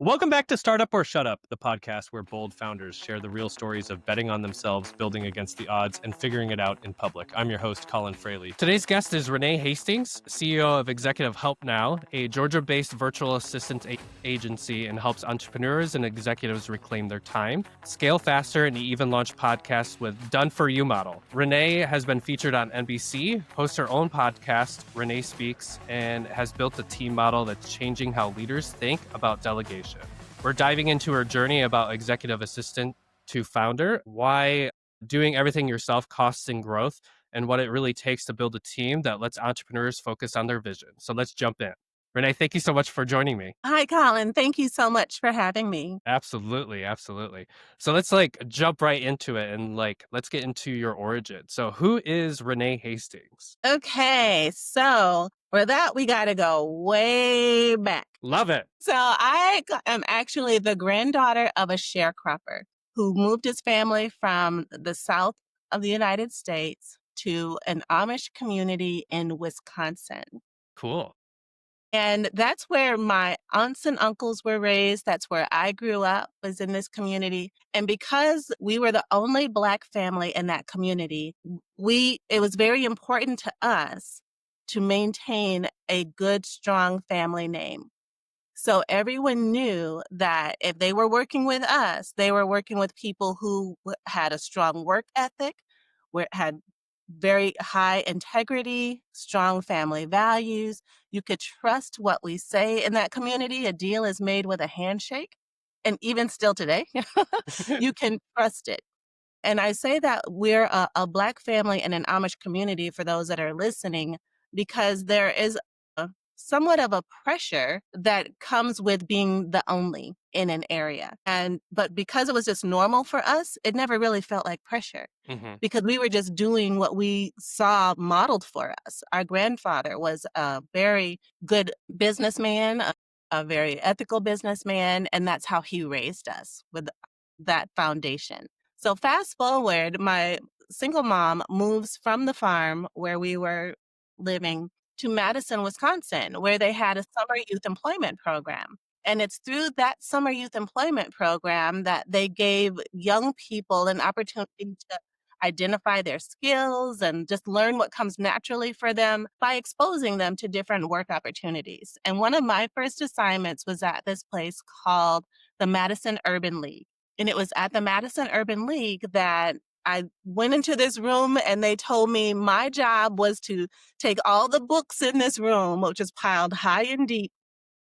Welcome back to Startup or Shut Up, the podcast where bold founders share the real stories of betting on themselves, building against the odds, and figuring it out in public. I'm your host, Colin Fraley. Today's guest is Renee Hastings, CEO of Executive Help Now, a Georgia-based virtual assistant agency and helps entrepreneurs and executives reclaim their time, scale faster, and even launch podcasts with Done For You model. Renee has been featured on NBC, hosts her own podcast, Renee Speaks, and has built a team model that's changing how leaders think about delegation. We're diving into her journey about executive assistant to founder, why doing everything yourself costs in growth, and what it really takes to build a team that lets entrepreneurs focus on their vision. So let's jump in. Renee, thank you so much for joining me. Hi, Colin. Thank you so much for having me. Absolutely, absolutely. So let's jump right into it and let's get into your origin. So who is Renee Hastings? Okay, so for that, we got to go way back. Love it. So I am actually the granddaughter of a sharecropper who moved his family from the south of the United States to an Amish community in Wisconsin. Cool. And that's where my aunts and uncles were raised. That's where I grew up, was in this community. And because we were the only Black family in that community, it was very important to us to maintain a good, strong family name. So everyone knew that if they were working with us, they were working with people who had a strong work ethic, had very high integrity, strong family values. You could trust what we say in that community. A deal is made with a handshake. And even still today, you can trust it. And I say that we're a Black family in an Amish community for those that are listening, because there is somewhat of a pressure that comes with being the only in an area. But because it was just normal for us, it never really felt like pressure because we were just doing what we saw modeled for us. Our grandfather was a very good businessman, a very ethical businessman, and that's how he raised us, with that foundation. So fast forward, my single mom moves from the farm where we were living to Madison, Wisconsin, where they had a summer youth employment program. And it's through that summer youth employment program that they gave young people an opportunity to identify their skills and just learn what comes naturally for them by exposing them to different work opportunities. And one of my first assignments was at this place called the Madison Urban League. And it was at the Madison Urban League that I went into this room and they told me my job was to take all the books in this room, which is piled high and deep,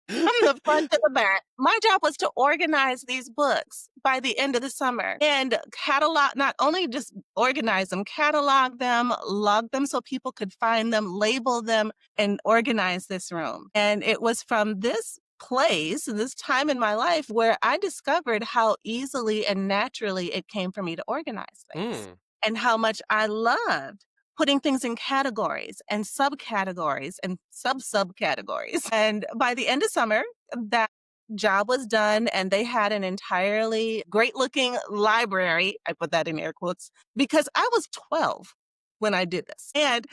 from the front to the back. My job was to organize these books by the end of the summer and catalog, not only just organize them, catalog them, log them so people could find them, label them, and organize this room. And it was from this place, this time in my life, where I discovered how easily and naturally it came for me to organize things and how much I loved putting things in categories and subcategories and subcategories. And by the end of summer, that job was done and they had an entirely great looking library. I put that in air quotes because I was 12 when I did this. And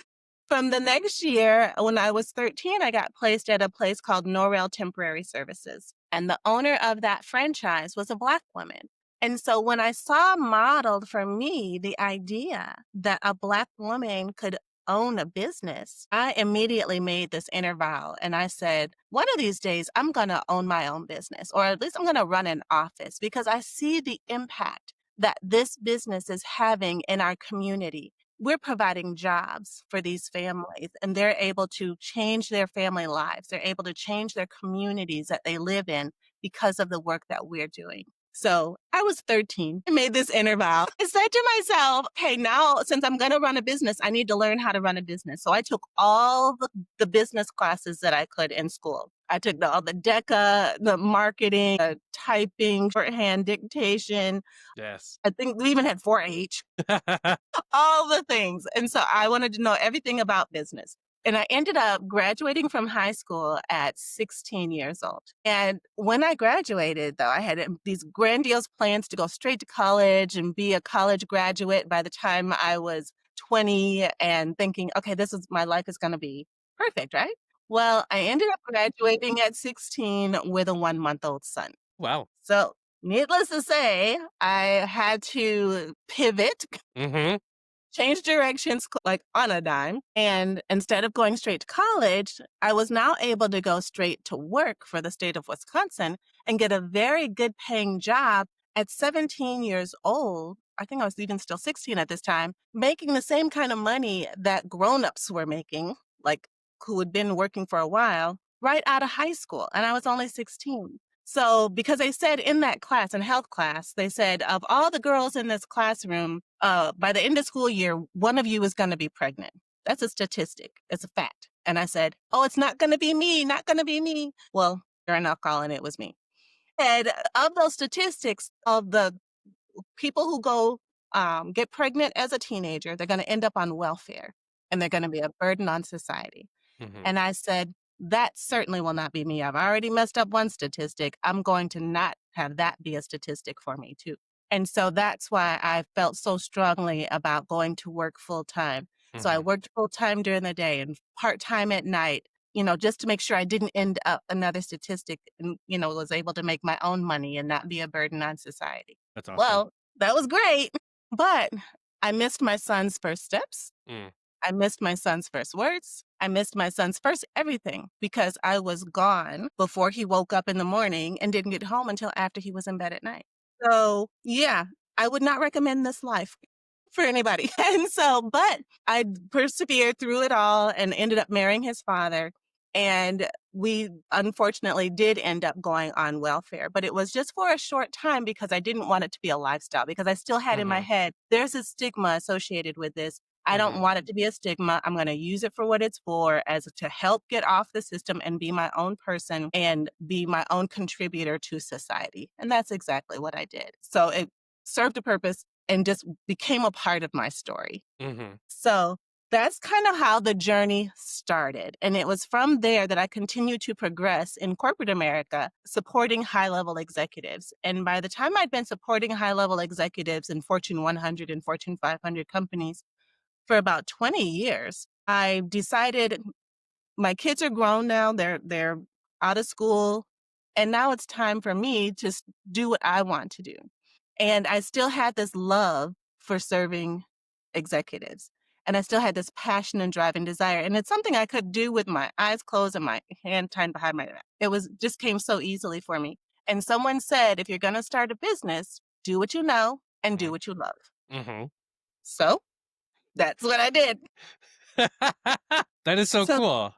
from the next year, when I was 13, I got placed at a place called Norrell Temporary Services. And the owner of that franchise was a Black woman. And so when I saw modeled for me the idea that a Black woman could own a business, I immediately made this inner vow. And I said, one of these days, I'm going to own my own business, or at least I'm going to run an office, because I see the impact that this business is having in our community. We're providing jobs for these families, and they're able to change their family lives. They're able to change their communities that they live in because of the work that we're doing. So I was 13. I made this inner vow. I said to myself, hey, now since I'm going to run a business, I need to learn how to run a business. So I took all the business classes that I could in school. I took all the DECA, the marketing, the typing, shorthand, dictation. Yes. I think we even had 4-H, all the things. And so I wanted to know everything about business. And I ended up graduating from high school at 16 years old. And when I graduated, though, I had these grandiose plans to go straight to college and be a college graduate by the time I was 20, and thinking, okay, my life is going to be perfect, right? Well, I ended up graduating at 16 with a 1-month-old son. Wow. So, needless to say, I had to pivot, Mm-hmm. change directions like on a dime. And instead of going straight to college, I was now able to go straight to work for the state of Wisconsin and get a very good paying job at 17 years old. I think I was even still 16 at this time, making the same kind of money that grown-ups were making, like who had been working for a while, right out of high school. And I was only 16. So, because they said in that class, in health class, they said of all the girls in this classroom, by the end of school year, one of you is going to be pregnant. That's a statistic. It's a fact. And I said, oh, it's not going to be me, not going to be me. Well, sure enough, Colin, it was me. And of those statistics, of the people who go get pregnant as a teenager, they're going to end up on welfare and they're going to be a burden on society. Mm-hmm. And I said, that certainly will not be me. I've already messed up one statistic. I'm going to not have that be a statistic for me, too. And so that's why I felt so strongly about going to work full time. So I Mm-hmm. worked full time during the day and part time at night, just to make sure I didn't end up another statistic and, was able to make my own money and not be a burden on society. That's awesome. Well, that was great, but I missed my son's first steps. Mm. I missed my son's first words. I missed my son's first everything because I was gone before he woke up in the morning and didn't get home until after he was in bed at night. So, yeah, I would not recommend this life for anybody. And so, but I persevered through it all and ended up marrying his father. And we unfortunately did end up going on welfare, but it was just for a short time because I didn't want it to be a lifestyle because I still had in my Mm-hmm. head, there's a stigma associated with this. I Mm-hmm. don't want it to be a stigma. I'm going to use it for what it's for, as to help get off the system and be my own person and be my own contributor to society. And that's exactly what I did. So it served a purpose and just became a part of my story. Mm-hmm. So that's kind of how the journey started. And it was from there that I continued to progress in corporate America, supporting high level executives. And by the time I'd been supporting high level executives in Fortune 100 and Fortune 500 companies for about 20 years, I decided my kids are grown now. They're out of school. And now it's time for me to do what I want to do. And I still had this love for serving executives. And I still had this passion and drive and desire. And it's something I could do with my eyes closed and my hand tied behind my back. It was just came so easily for me. And someone said, if you're going to start a business, do what you know and do what you love. Mm-hmm. So that's what I did. That is so So, cool.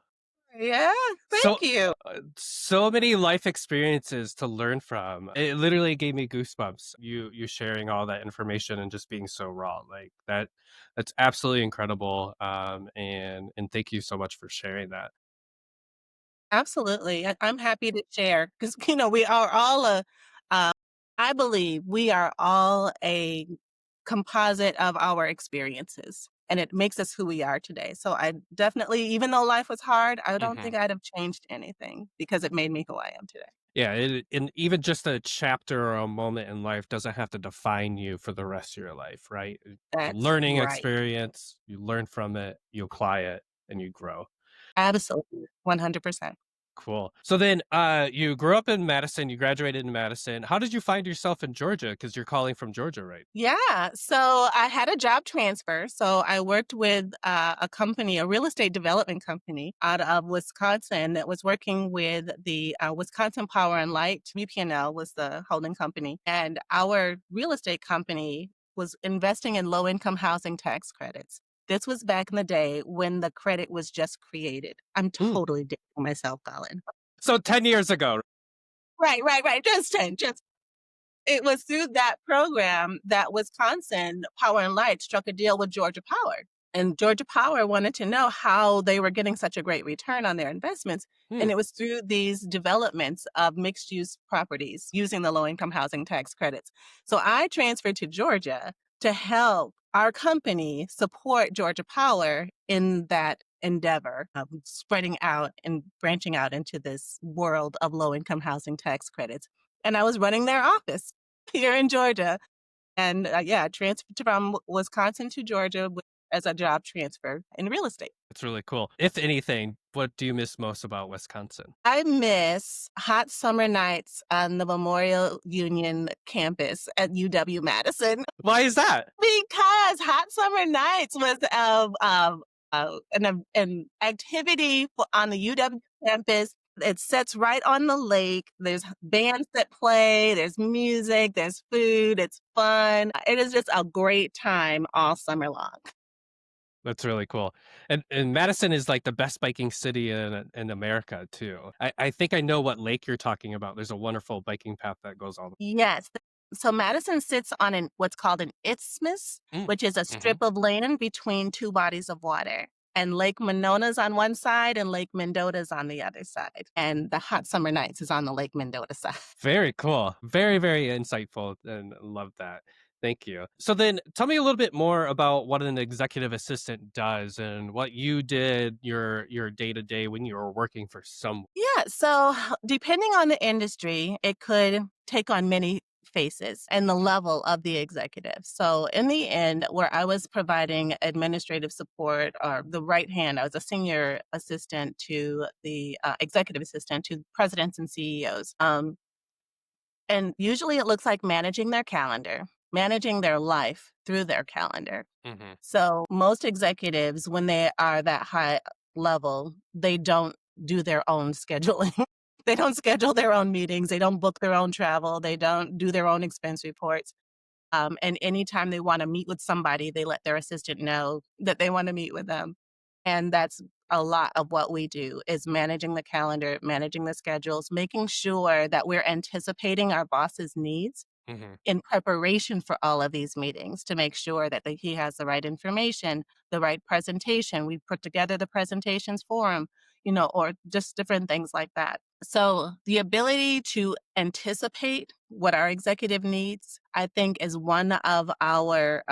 yeah, So, thank you. so many life experiences to learn from. It literally gave me goosebumps. You sharing all that information and just being so raw like that. That's absolutely incredible. And thank you so much for sharing that. Absolutely. I'm happy to share because, we are all uh, I believe we are all a composite of our experiences and it makes us who we are today. So I definitely, even though life was hard, I don't Hmm. think I'd have changed anything because it made me who I am today. Yeah, and even just a chapter or a moment in life doesn't have to define you for the rest of your life, right? It's a That's learning right. experience. You learn from it, you apply it, and you grow. Absolutely. 100%. Cool. So then, you grew up in Madison. You graduated in Madison. How did you find yourself in Georgia? Because you're calling from Georgia, right? Yeah. So I had a job transfer. So I worked with a company, a real estate development company out of Wisconsin that was working with the Wisconsin Power and Light. WPNL was the holding company. And our real estate company was investing in low income housing tax credits. This was back in the day when the credit was just created. I'm Mm. totally dating myself, Colin. So 10 years ago. Right, right, right. Just 10, just it was through that program that Wisconsin Power and Light struck a deal with Georgia Power. And Georgia Power wanted to know how they were getting such a great return on their investments. Hmm. And it was through these developments of mixed use properties using the low income housing tax credits. So I transferred to Georgia to help our company support Georgia Power in that endeavor of spreading out and branching out into this world of low income housing tax credits. And I was running their office here in Georgia. And yeah, transferred from Wisconsin to Georgia as a job transfer in real estate. It's really cool. If anything, What do you miss most about Wisconsin? I miss hot summer nights on the Memorial Union campus at UW-Madison Why is that? because hot summer nights was an activity on the UW campus. It sits right on the lake. There's bands that play, there's music, there's food, it's fun. It is just a great time all summer long. That's really cool. And Madison is like the best biking city in America too. I think I know what lake you're talking about. There's a wonderful biking path that goes all the Yes. So Madison sits on what's called an isthmus, mm. which is a Hmm. strip of land between two bodies of water. And Lake Monona's on one side and Lake Mendota's on the other side. And the hot summer nights is on the Lake Mendota side. Very cool. Very, very insightful and love that. Thank you. So then tell me a little bit more about what an executive assistant does and what you did your day to day when you were working for someone. Yeah. So depending on the industry, it could take on many faces and the level of the executive. So in the end, where I was providing administrative support or the right hand, I was a senior assistant to the executive assistant to presidents and CEOs. And usually it looks like managing their calendar, managing their life through their calendar. Hmm. So most executives, when they are that high level, they don't do their own scheduling. They don't schedule their own meetings. They don't book their own travel. They don't do their own expense reports. And anytime they want to meet with somebody, they let their assistant know that they want to meet with them. And that's a lot of what we do is managing the calendar, managing the schedules, making sure that we're anticipating our boss's needs Hmm. in preparation for all of these meetings to make sure that he has the right information, the right presentation. We put together the presentations for him, or just different things like that. So the ability to anticipate what our executive needs, I think, is one of our,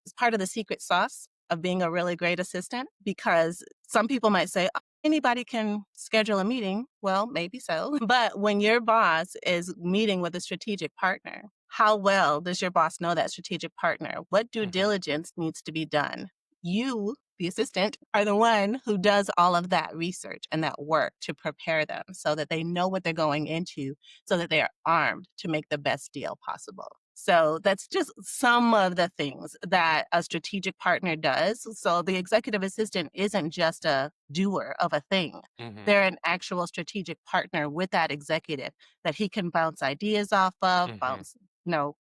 is part of the secret sauce of being a really great assistant because some people might say, "Oh, anybody can schedule a meeting." Well, maybe so. But when your boss is meeting with a strategic partner, how well does your boss know that strategic partner? What due Hmm. diligence needs to be done? You, the assistant, are the one who does all of that research and that work to prepare them so that they know what they're going into, so that they are armed to make the best deal possible. So that's just some of the things that a strategic partner does. So the executive assistant isn't just a doer of a thing. Hmm. They're an actual strategic partner with that executive that he can bounce ideas off of, Hmm. bounce,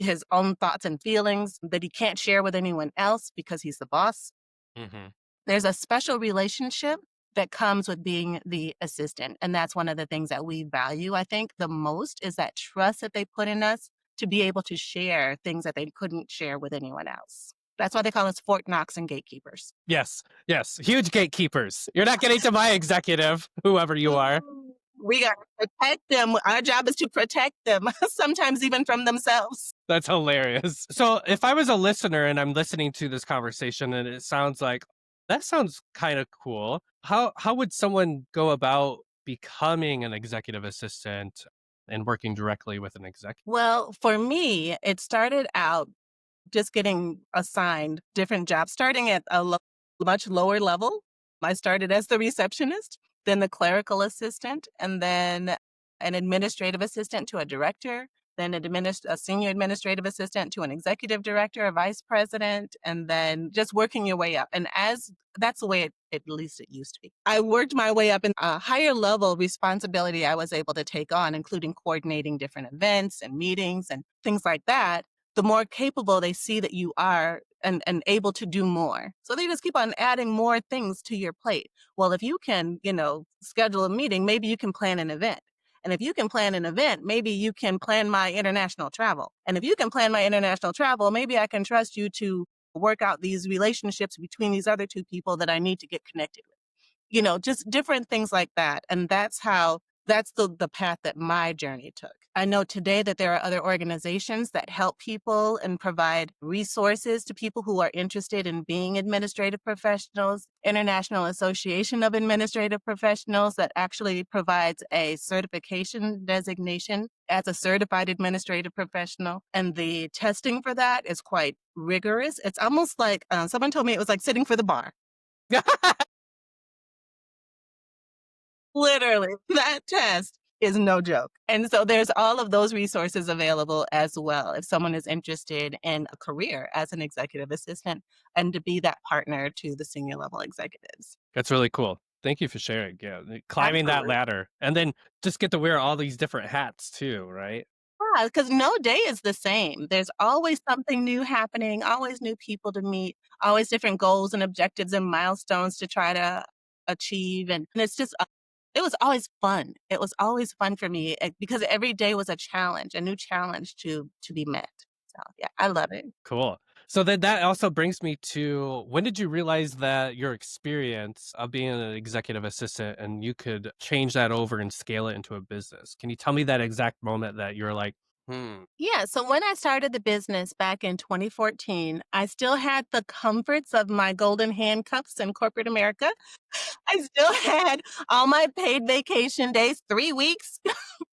his own thoughts and feelings that he can't share with anyone else because he's the boss. Hmm. There's a special relationship that comes with being the assistant. And that's one of the things that we value, I think, the most is that trust that they put in us to be able to share things that they couldn't share with anyone else. That's why they call us Fort Knox and gatekeepers. Yes, yes. Huge gatekeepers. You're not getting to my executive, whoever you are. We got to protect them. Our job is to protect them, sometimes even from themselves. That's hilarious. So, if I was a listener and I'm listening to this conversation and it sounds like that sounds kind of cool, how would someone go about becoming an executive assistant and working directly with an executive? Well, for me, it started out just getting assigned different jobs, starting at a much lower level. I started as the receptionist, then the clerical assistant, and then an administrative assistant to a director, then a senior administrative assistant to an executive director, a vice president, and then just working your way up. And as that's the way at least it used to be. I worked my way up in a higher level responsibility I was able to take on, including coordinating different events and meetings and things like that. The more capable they see that you are and able to do more. So they just keep on adding more things to your plate. Well, if you can, schedule a meeting, maybe you can plan an event. And if you can plan an event, maybe you can plan my international travel. And if you can plan my international travel, maybe I can trust you to work out these relationships between these other two people that I need to get connected with. Just different things like that. And that's the path that my journey took. I know today that there are other organizations that help people and provide resources to people who are interested in being administrative professionals. International Association of Administrative Professionals that actually provides a certification designation as a certified administrative professional. And the testing for that is quite rigorous. It's almost like someone told me it was like sitting for the bar. Literally, that test is no joke. And so there's all of those resources available as well if someone is interested in a career as an executive assistant and to be that partner to the senior level executives. That's really cool. Thank you for sharing. Yeah, climbing that Absolutely. ladder and then just get to wear all these different hats too, right? Yeah, because no day is the same. There's always something new happening, always new people to meet, always different goals and objectives and milestones to try to achieve. And it's just, it was always fun. It was always fun for me because every day was a challenge, a new challenge to be met. So yeah, I love it. Cool. So then that also brings me to when did you realize that your experience of being an executive assistant and you could change that over and scale it into a business? Can you tell me that exact moment that you're like, hmm. Yeah, so when I started the business back in 2014, I still had the comforts of my golden handcuffs in corporate America. I still had all my paid vacation days, 3 weeks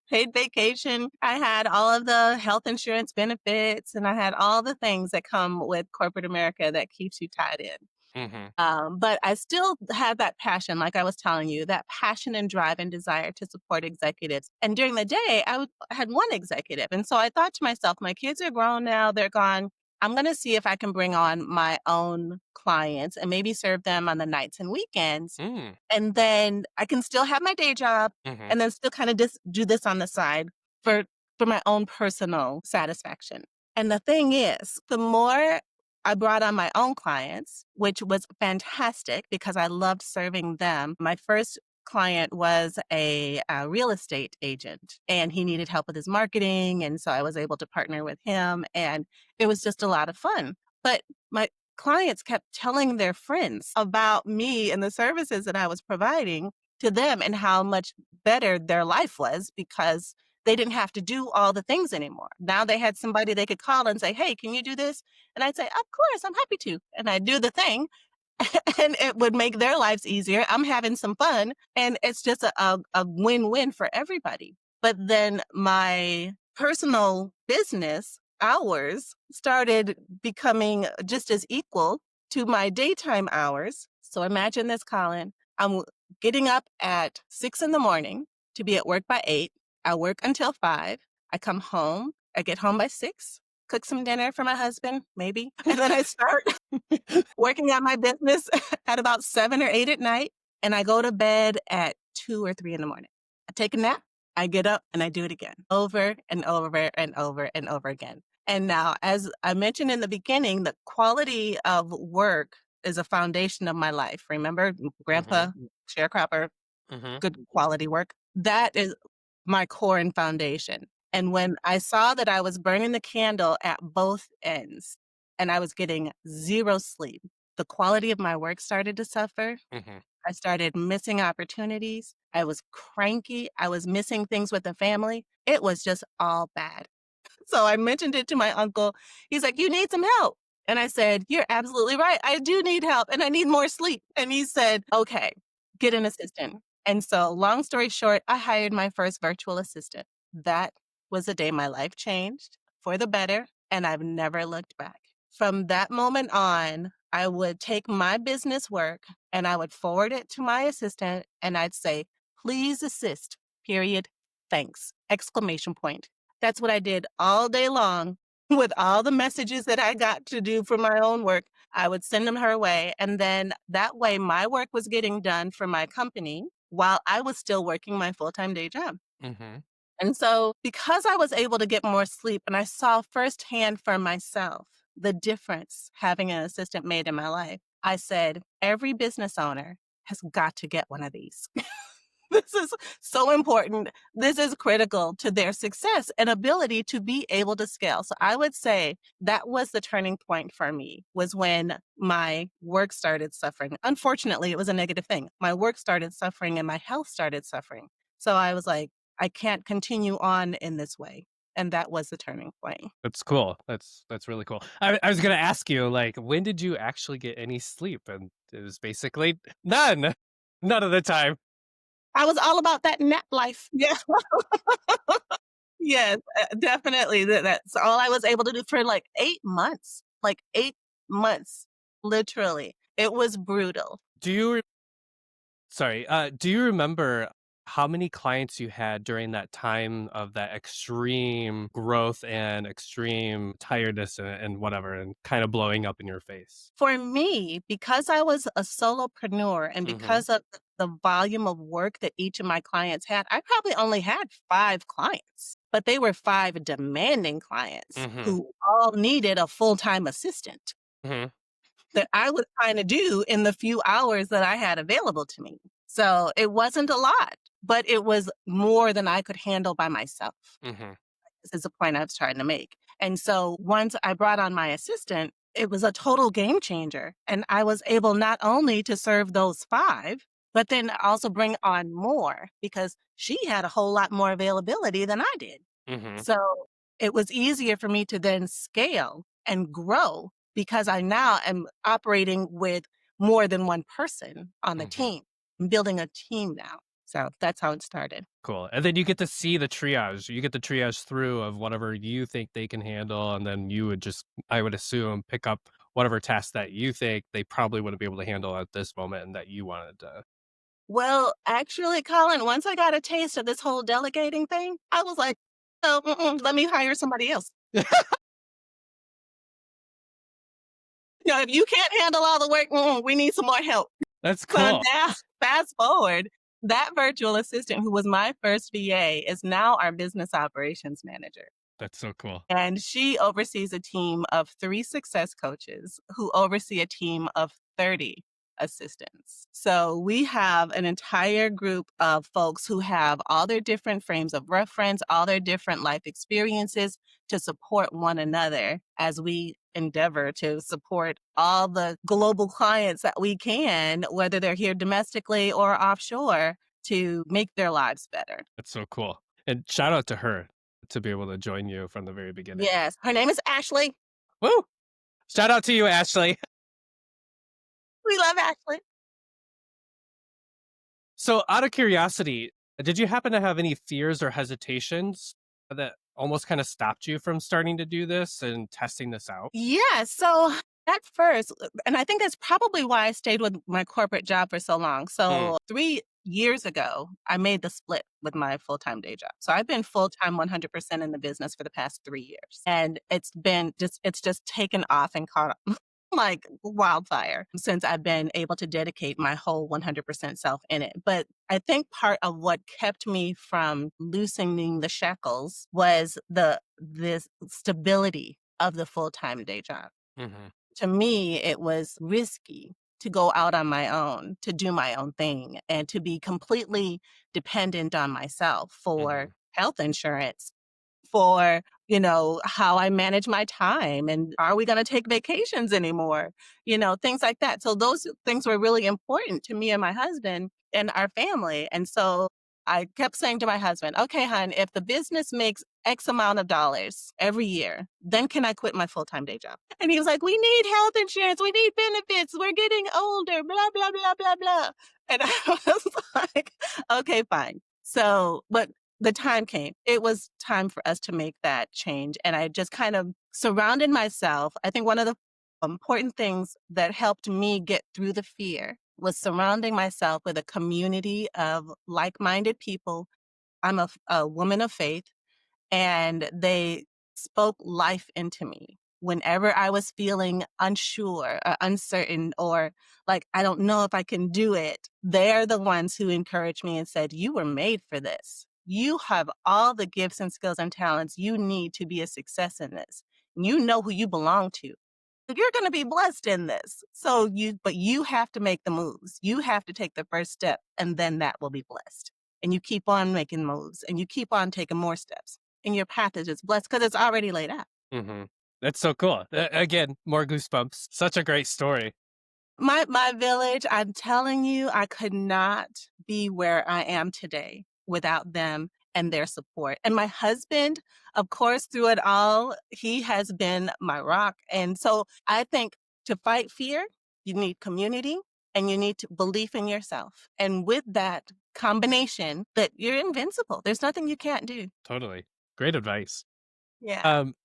paid vacation. I had all of the health insurance benefits, and I had all the things that come with corporate America that keeps you tied in. Hmm. But I still have that passion, like I was telling you, that passion and drive and desire to support executives. And during the day, I had one executive. And so I thought to myself, my kids are grown now, they're gone. I'm going to see if I can bring on my own clients and maybe serve them on the nights and weekends. Mm. And then I can still have my day job Hmm. and then still kind of just do this on the side for for my own personal satisfaction. And the thing is, the more I brought on my own clients, which was fantastic because I loved serving them. My first client was a real estate agent and he needed help with his marketing. And so I was able to partner with him and it was just a lot of fun. But my clients kept telling their friends about me and the services that I was providing to them and how much better their life was because they didn't have to do all the things anymore. Now they had somebody they could call and say, "Hey, can you do this?" And I'd say, "Of course, I'm happy to." And I'd do the thing and it would make their lives easier. I'm having some fun and it's just a win-win for everybody. But then my personal business hours started becoming just as equal to my daytime hours. So imagine this, Colin. I'm getting up at 6 in the morning to be at work by 8. I work until 5. I come home. I get home by 6, cook some dinner for my husband, maybe. And then I start working on my business at about 7 or 8 at night, and I go to bed at 2 or 3 in the morning. I take a nap, I get up, and I do it again, over and over and over and over again. And now, as I mentioned in the beginning, the quality of work is a foundation of my life. Remember, Hmm. Grandpa, sharecropper, Hmm. good quality work? That is my core and foundation. And when I saw that I was burning the candle at both ends and I was getting 0 sleep, the quality of my work started to suffer. Hmm. I started missing opportunities. I was cranky. I was missing things with the family. It was just all bad. So I mentioned it to my uncle. He's like, "You need some help." And I said, "You're absolutely right. I do need help and I need more sleep." And he said, "Okay, get an assistant." And so, long story short, I hired my first virtual assistant. That was the day my life changed for the better, and I've never looked back. From that moment on, I would take my business work and I would forward it to my assistant and I'd say, "Please assist, period, thanks, exclamation point." That's what I did all day long with all the messages that I got to do for my own work. I would send them her way. And then that way, my work was getting done for my company while I was still working my full time day job. Hmm. And so, because I was able to get more sleep and I saw firsthand for myself the difference having an assistant made in my life, I said, every business owner has got to get one of these. This is so important. This is critical to their success and ability to be able to scale. So I would say that was the turning point for me was when my work started suffering. Unfortunately, it was a negative thing. My work started suffering and my health started suffering. So I was like, I can't continue on in this way. And that was the turning point. That's cool. That's really cool. I was gonna ask you, like, when did you actually get any sleep? And it was basically none. None of the time. I was all about that nap life. Yeah. Yes, definitely. That's all I was able to do for like 8 months, literally. It was brutal. Do you? Sorry. Do you remember? how many clients you had during that time of that extreme growth and extreme tiredness and whatever, and kind of blowing up in your face? For me, because I was a solopreneur and Mhm. because of the volume of work that each of my clients had, I probably only had 5 clients, but they were 5 demanding clients Mhm. who all needed a full-time assistant Mhm. that I was trying to do in the few hours that I had available to me. So it wasn't a lot, but it was more than I could handle by myself. Mhm. This is the point I was trying to make. And so once I brought on my assistant, it was a total game changer. And I was able not only to serve those 5, but then also bring on more because she had a whole lot more availability than I did. Mhm. So it was easier for me to then scale and grow because I now am operating with more than one person on the Mhm. team. I'm building a team now. So that's how it started. Cool. And then you get to see the triage. You get the triage through of whatever you think they can handle, and then you would just, I would assume, pick up whatever task that you think they probably wouldn't be able to handle at this moment and that you wanted to. Well, actually, Colin, once I got a taste of this whole delegating thing, I was like, "Oh, let me hire somebody else." If you can't handle all the work, we need some more help. That's So cool. now, fast forward, that virtual assistant who was my first VA is now our business operations manager. That's so cool. And she oversees a team of 3 success coaches who oversee a team of 30 assistants. So we have an entire group of folks who have all their different frames of reference, all their different life experiences to support one another as we endeavor to support all the global clients that we can, whether they're here domestically or offshore, to make their lives better. That's so cool. And shout out to her to be able to join you from the very beginning. Yes, her name is Ashley. Woo! Shout out to you, Ashley. We love Ashley. So, out of curiosity, did you happen to have any fears or hesitations that almost kind of stopped you from starting to do this and testing this out? Yeah, so at first, and I think that's probably why I stayed with my corporate job for so long. Mm, So 3 years ago, I made the split with my full-time day job. So I've been full-time 100% in the business for the past 3 years. And it's just taken off and caught up like wildfire since I've been able to dedicate my whole 100% self in it. But I think part of what kept me from loosening the shackles was this stability of the full-time day job. mhm, To me, it was risky to go out on my own, to do my own thing, and to be completely dependent on myself for mhm, health insurance, for, how I manage my time and are we gonna take vacations anymore? Things like that. So those things were really important to me and my husband and our family. And so I kept saying to my husband, "Okay, hon, if the business makes X amount of dollars every year, then can I quit my full-time day job?" And he was like, "We need health insurance, we need benefits, we're getting older, blah, blah, blah, blah, blah." And I was like, "Okay, fine." So, but the time came. It was time for us to make that change. And I just kind of surrounded myself. I think one of the important things that helped me get through the fear was surrounding myself with a community of like minded people. I'm a woman of faith and they spoke life into me. Whenever I was feeling unsure or uncertain or like, I don't know if I can do it, they're the ones who encouraged me and said, "You were made for this. You have all the gifts and skills and talents you need to be a success in this. You know who you belong to. You're going to be blessed in this. But you have to make the moves. You have to take the first step, and then that will be blessed. And you keep on making moves and you keep on taking more steps. And your path is just blessed because it's already laid out." mhm. That's so cool. Again, more goosebumps. Such a great story. My village, I'm telling you, I could not be where I am today without them and their support. And my husband, of course, through it all, he has been my rock. And so I think to fight fear, you need community and you need to belief in yourself. And with that combination, that you're invincible. There's nothing you can't do. Totally. Great advice. Yeah. Um,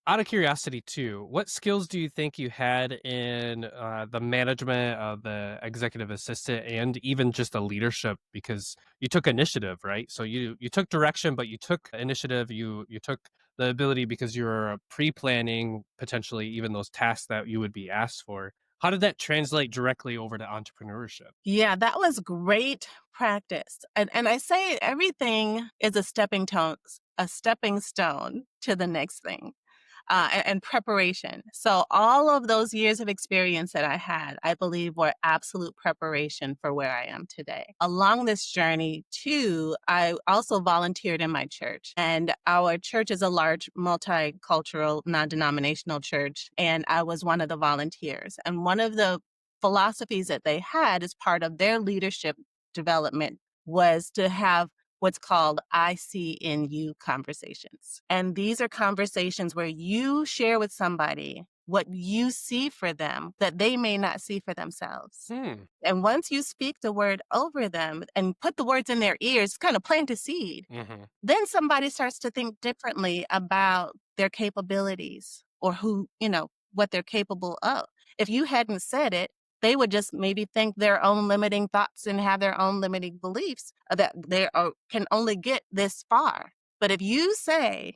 Out of curiosity too, what skills do you think you had in the management of the executive assistant and even just the leadership? Because you took initiative, right? So you took direction, but you took initiative. You took the ability because you were pre-planning potentially even those tasks that you would be asked for. How did that translate directly over to entrepreneurship? Yeah, that was great practice. And I say everything is a stepping stone to the next thing. And preparation. So all of those years of experience that I had, I believe were absolute preparation for where I am today. Along this journey too, I also volunteered in my church, and our church is a large multicultural, non-denominational church. And I was one of the volunteers. And one of the philosophies that they had as part of their leadership development was to have what's called I see in you conversations. And these are conversations where you share with somebody what you see for them that they may not see for themselves. Hmm. And once you speak the word over them and put the words in their ears, kind of plant a seed, Hmm. then somebody starts to think differently about their capabilities or what they're capable of. If you hadn't said it, they would just maybe think their own limiting thoughts and have their own limiting beliefs that can only get this far. But if you say,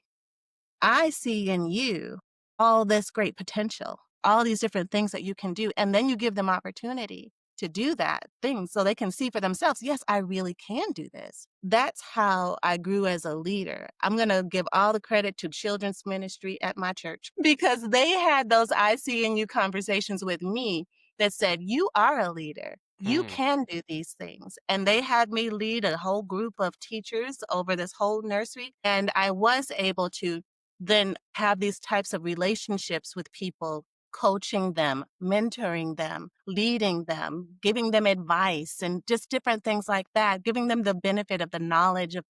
I see in you all this great potential, all these different things that you can do. And then you give them opportunity to do that thing so they can see for themselves, yes, I really can do this. That's how I grew as a leader. I'm going to give all the credit to children's ministry at my church because they had those I see in you conversations with me that said, you are a leader. You Hmm. can do these things. And they had me lead a whole group of teachers over this whole nursery. And I was able to then have these types of relationships with people, coaching them, mentoring them, leading them, giving them advice, and just different things like that, giving them the benefit of the knowledge of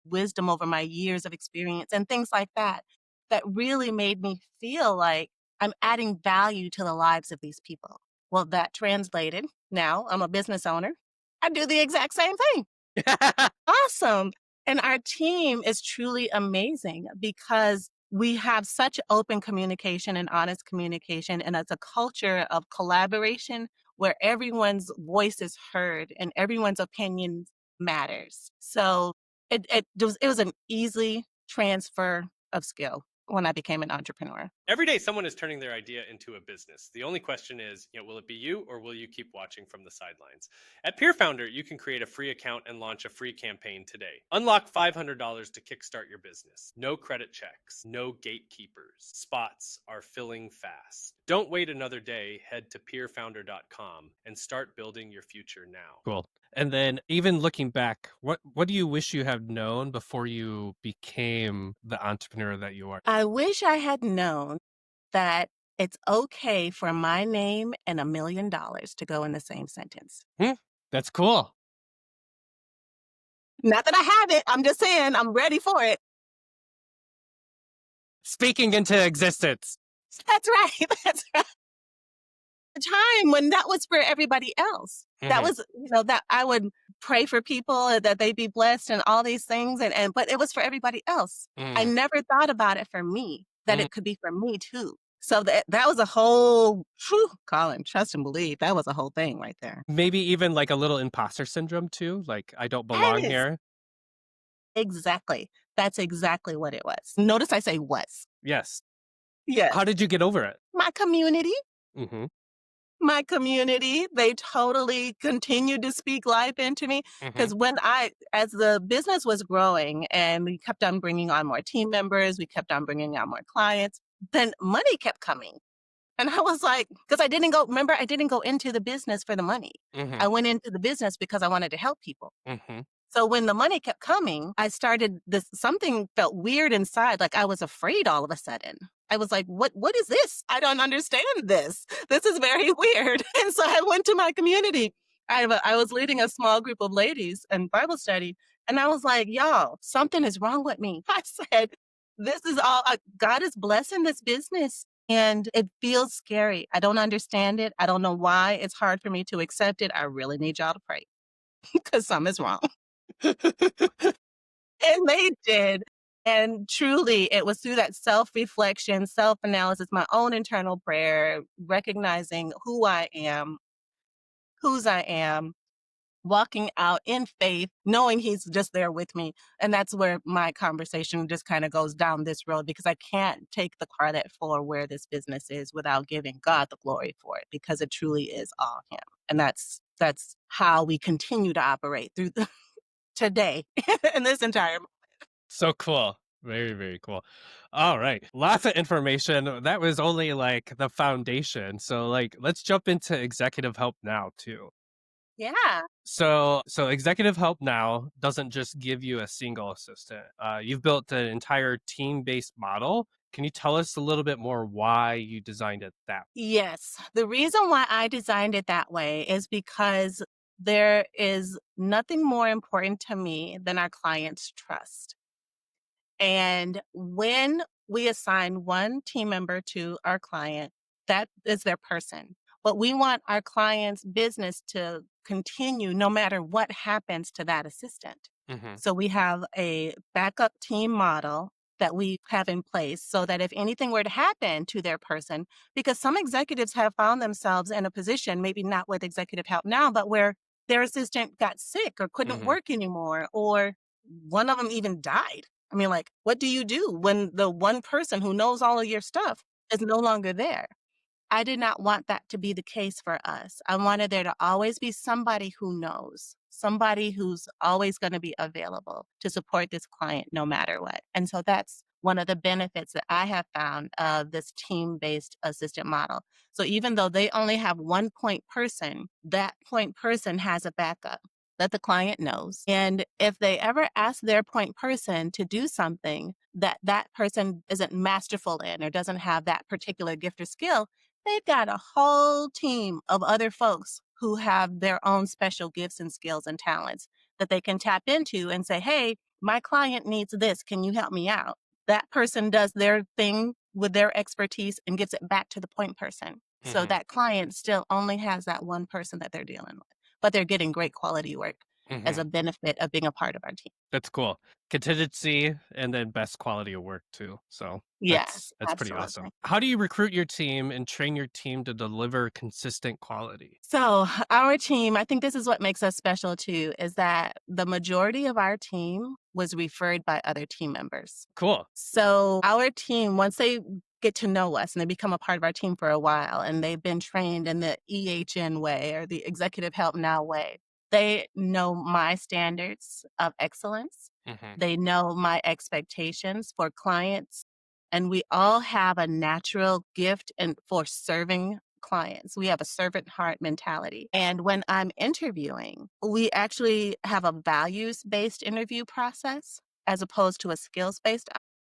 wisdom over my years of experience and things like that, that really made me feel like I'm adding value to the lives of these people. Well, that translated. Now I'm a business owner. I do the exact same thing. Awesome. And our team is truly amazing because we have such open communication and honest communication. And it's a culture of collaboration where everyone's voice is heard and everyone's opinion matters. So it was an easy transfer of skill when I became an entrepreneur. Every day, someone is turning their idea into a business. The only question is, will it be you or will you keep watching from the sidelines? At Peer Founder, you can create a free account and launch a free campaign today. Unlock $500 to kickstart your business. No credit checks, no gatekeepers. Spots are filling fast. Don't wait another day. Head to peerfounder.com and start building your future now. Cool. And then even looking back, what do you wish you had known before you became the entrepreneur that you are? I wish I had known that it's okay for my name and $1 million to go in the same sentence. That's cool. Not that I have it. I'm just saying I'm ready for it. Speaking into existence. That's right. That's right. A time when that was for everybody else. That was, that I would pray for people that they be blessed and all these things. But it was for everybody else. I never thought about it for me, that it could be for me too. So that was a whole, Colin, trust and believe. That was a whole thing right there. Maybe even like a little imposter syndrome too. Like, I don't belong Yes, here. exactly. That's exactly what it was. Notice I say was. Yes. Yes. How did you get over it? My community. Mm-hmm. My community, they totally continued to speak life into me Mm-hmm. because as the business was growing and we kept on bringing on more team members, we kept on bringing on more clients, then money kept coming. And I was like, because I didn't go into the business for the money. Mm-hmm. I went into the business because I wanted to help people. Mm-hmm. So when the money kept coming, something felt weird inside. Like I was afraid all of a sudden. I was like, what is this? I don't understand this. This is very weird. And so I went to my community. I was leading a small group of ladies in Bible study. And I was like, y'all, something is wrong with me. I said, this is all, God is blessing this business. And it feels scary. I don't understand it. I don't know why. It's hard for me to accept it. I really need y'all to pray because something is wrong. And they did. And truly, it was through that self reflection, self analysis, my own internal prayer, recognizing who I am, whose I am, walking out in faith, knowing he's just there with me. And that's where my conversation just kind of goes down this road, because I can't take the credit for where this business is without giving God the glory for it, because it truly is all him. And that's how we continue to operate through today in this entire. So cool. Very, very cool. All right. Lots of information. That was only like the foundation. So like let's jump into executive help now too. Yeah. So executive help now doesn't just give you a single assistant. You've built an entire team-based model. Can you tell us a little bit more why you designed it that way? Yes. The reason why I designed it that way is because there is nothing more important to me than our clients' trust. And when we assign one team member to our client, that is their person. But we want our client's business to continue no matter what happens to that assistant. Mm-hmm. So we have a backup team model that we have in place so that if anything were to happen to their person, because some executives have found themselves in a position, maybe not with executive help now, but where their assistant got sick or couldn't Mm-hmm. work anymore, or one of them even died. I mean, like, what do you do when the one person who knows all of your stuff is no longer there? I did not want that to be the case for us. I wanted there to always be somebody who knows, somebody who's always going to be available to support this client no matter what. And so that's one of the benefits that I have found of this team based assistant model. So even though they only have one point person, that point person has a backup that the client knows. And if they ever ask their point person to do something that that person isn't masterful in or doesn't have that particular gift or skill, they've got a whole team of other folks who have their own special gifts and skills and talents that they can tap into and say, hey, my client needs this. Can you help me out? That person does their thing with their expertise and gives it back to the point person. So Mm-hmm. that client still only has that one person that they're dealing with, but they're getting great quality work as Mm-hmm. a benefit of being a part of our team. That's cool. Contingency and then best quality of work too. So Yes, that's pretty absolutely. awesome. How do you recruit your team and train your team to deliver consistent quality? So, our team, I think this is what makes us special too, is that the majority of our team was referred by other team members. Cool. So, our team, once they get to know us and they become a part of our team for a while and they've been trained in the EHN way or the Executive Help Now way, they know my standards of excellence. Mm-hmm. They know my expectations for clients. And we all have a natural gift and for serving clients. We have a servant heart mentality. And when I'm interviewing, we actually have a values based interview process as opposed to a skills based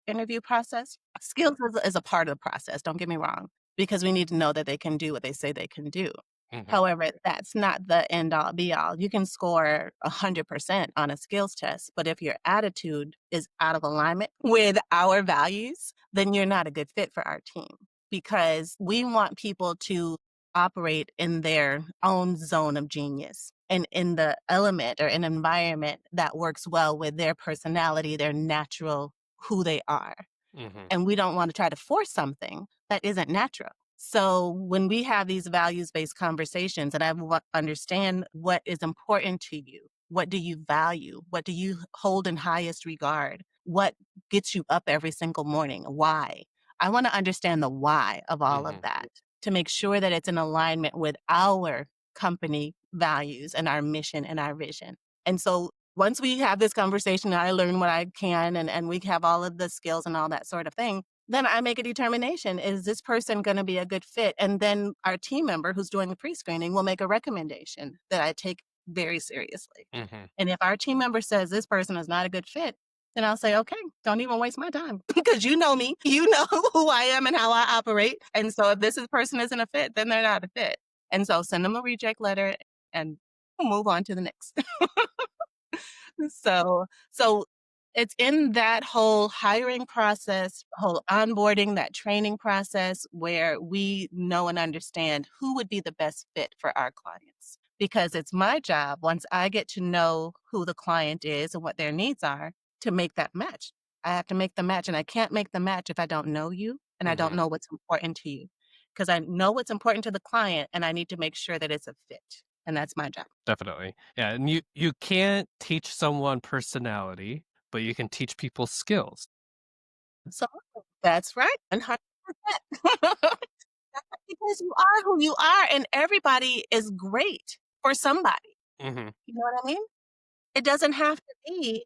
interview process. Skills is a part of the process, don't get me wrong, because we need to know that they can do what they say they can do. Mm-hmm. However, that's not the end all be all. You can score 100% on a skills test, but if your attitude is out of alignment with our values, then you're not a good fit for our team, because we want people to operate in their own zone of genius and in the element or an environment that works well with their personality, their natural who they are. Mm-hmm. And we don't want to try to force something that isn't natural. So when we have these values based conversations and understand what is important to you, what do you value? What do you hold in highest regard? What gets you up every single morning? Why? I want to understand the why of all of Mm-hmm. that to make sure that it's in alignment with our company values and our mission and our vision. And so once we have this conversation, I learn what I can and we have all of the skills and all that sort of thing, then I make a determination. Is this person going to be a good fit? And then our team member who's doing the pre-screening will make a recommendation that I take very seriously. Mm-hmm. And if our team member says this person is not a good fit, then I'll say, okay, don't even waste my time because you know me, you know who I am and how I operate. And so if person isn't a fit, then they're not a fit. And so send them a reject letter and move on to the next. So it's in that whole hiring process, whole onboarding, that training process where we know and understand who would be the best fit for our clients. Because it's my job, once I get to know who the client is and what their needs are, to make that match. I have to make the match, and I can't make the match if I don't know you and I don't Hmm. know what's important to you. Because I know what's important to the client, and I need to make sure that it's a fit, and that's my job. Definitely. Yeah, and you can't teach someone personality, but you can teach people skills. So that's right, 100%. Because you are who you are, and everybody is great for somebody. Hmm. You know what I mean? It doesn't have to be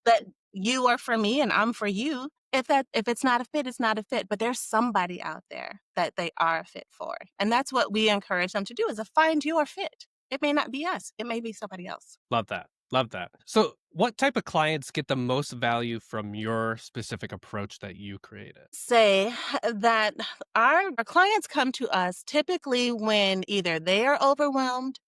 that you are for me and I'm for you. If it's not a fit, it's not a fit. But there's somebody out there that they are a fit for. And that's what we encourage them to do is to find your fit. It may not be us. It may be somebody else. Love that. Love that. So, what type of clients get the most value from your specific approach that you created? Say that our clients come to us typically when either they are overwhelmed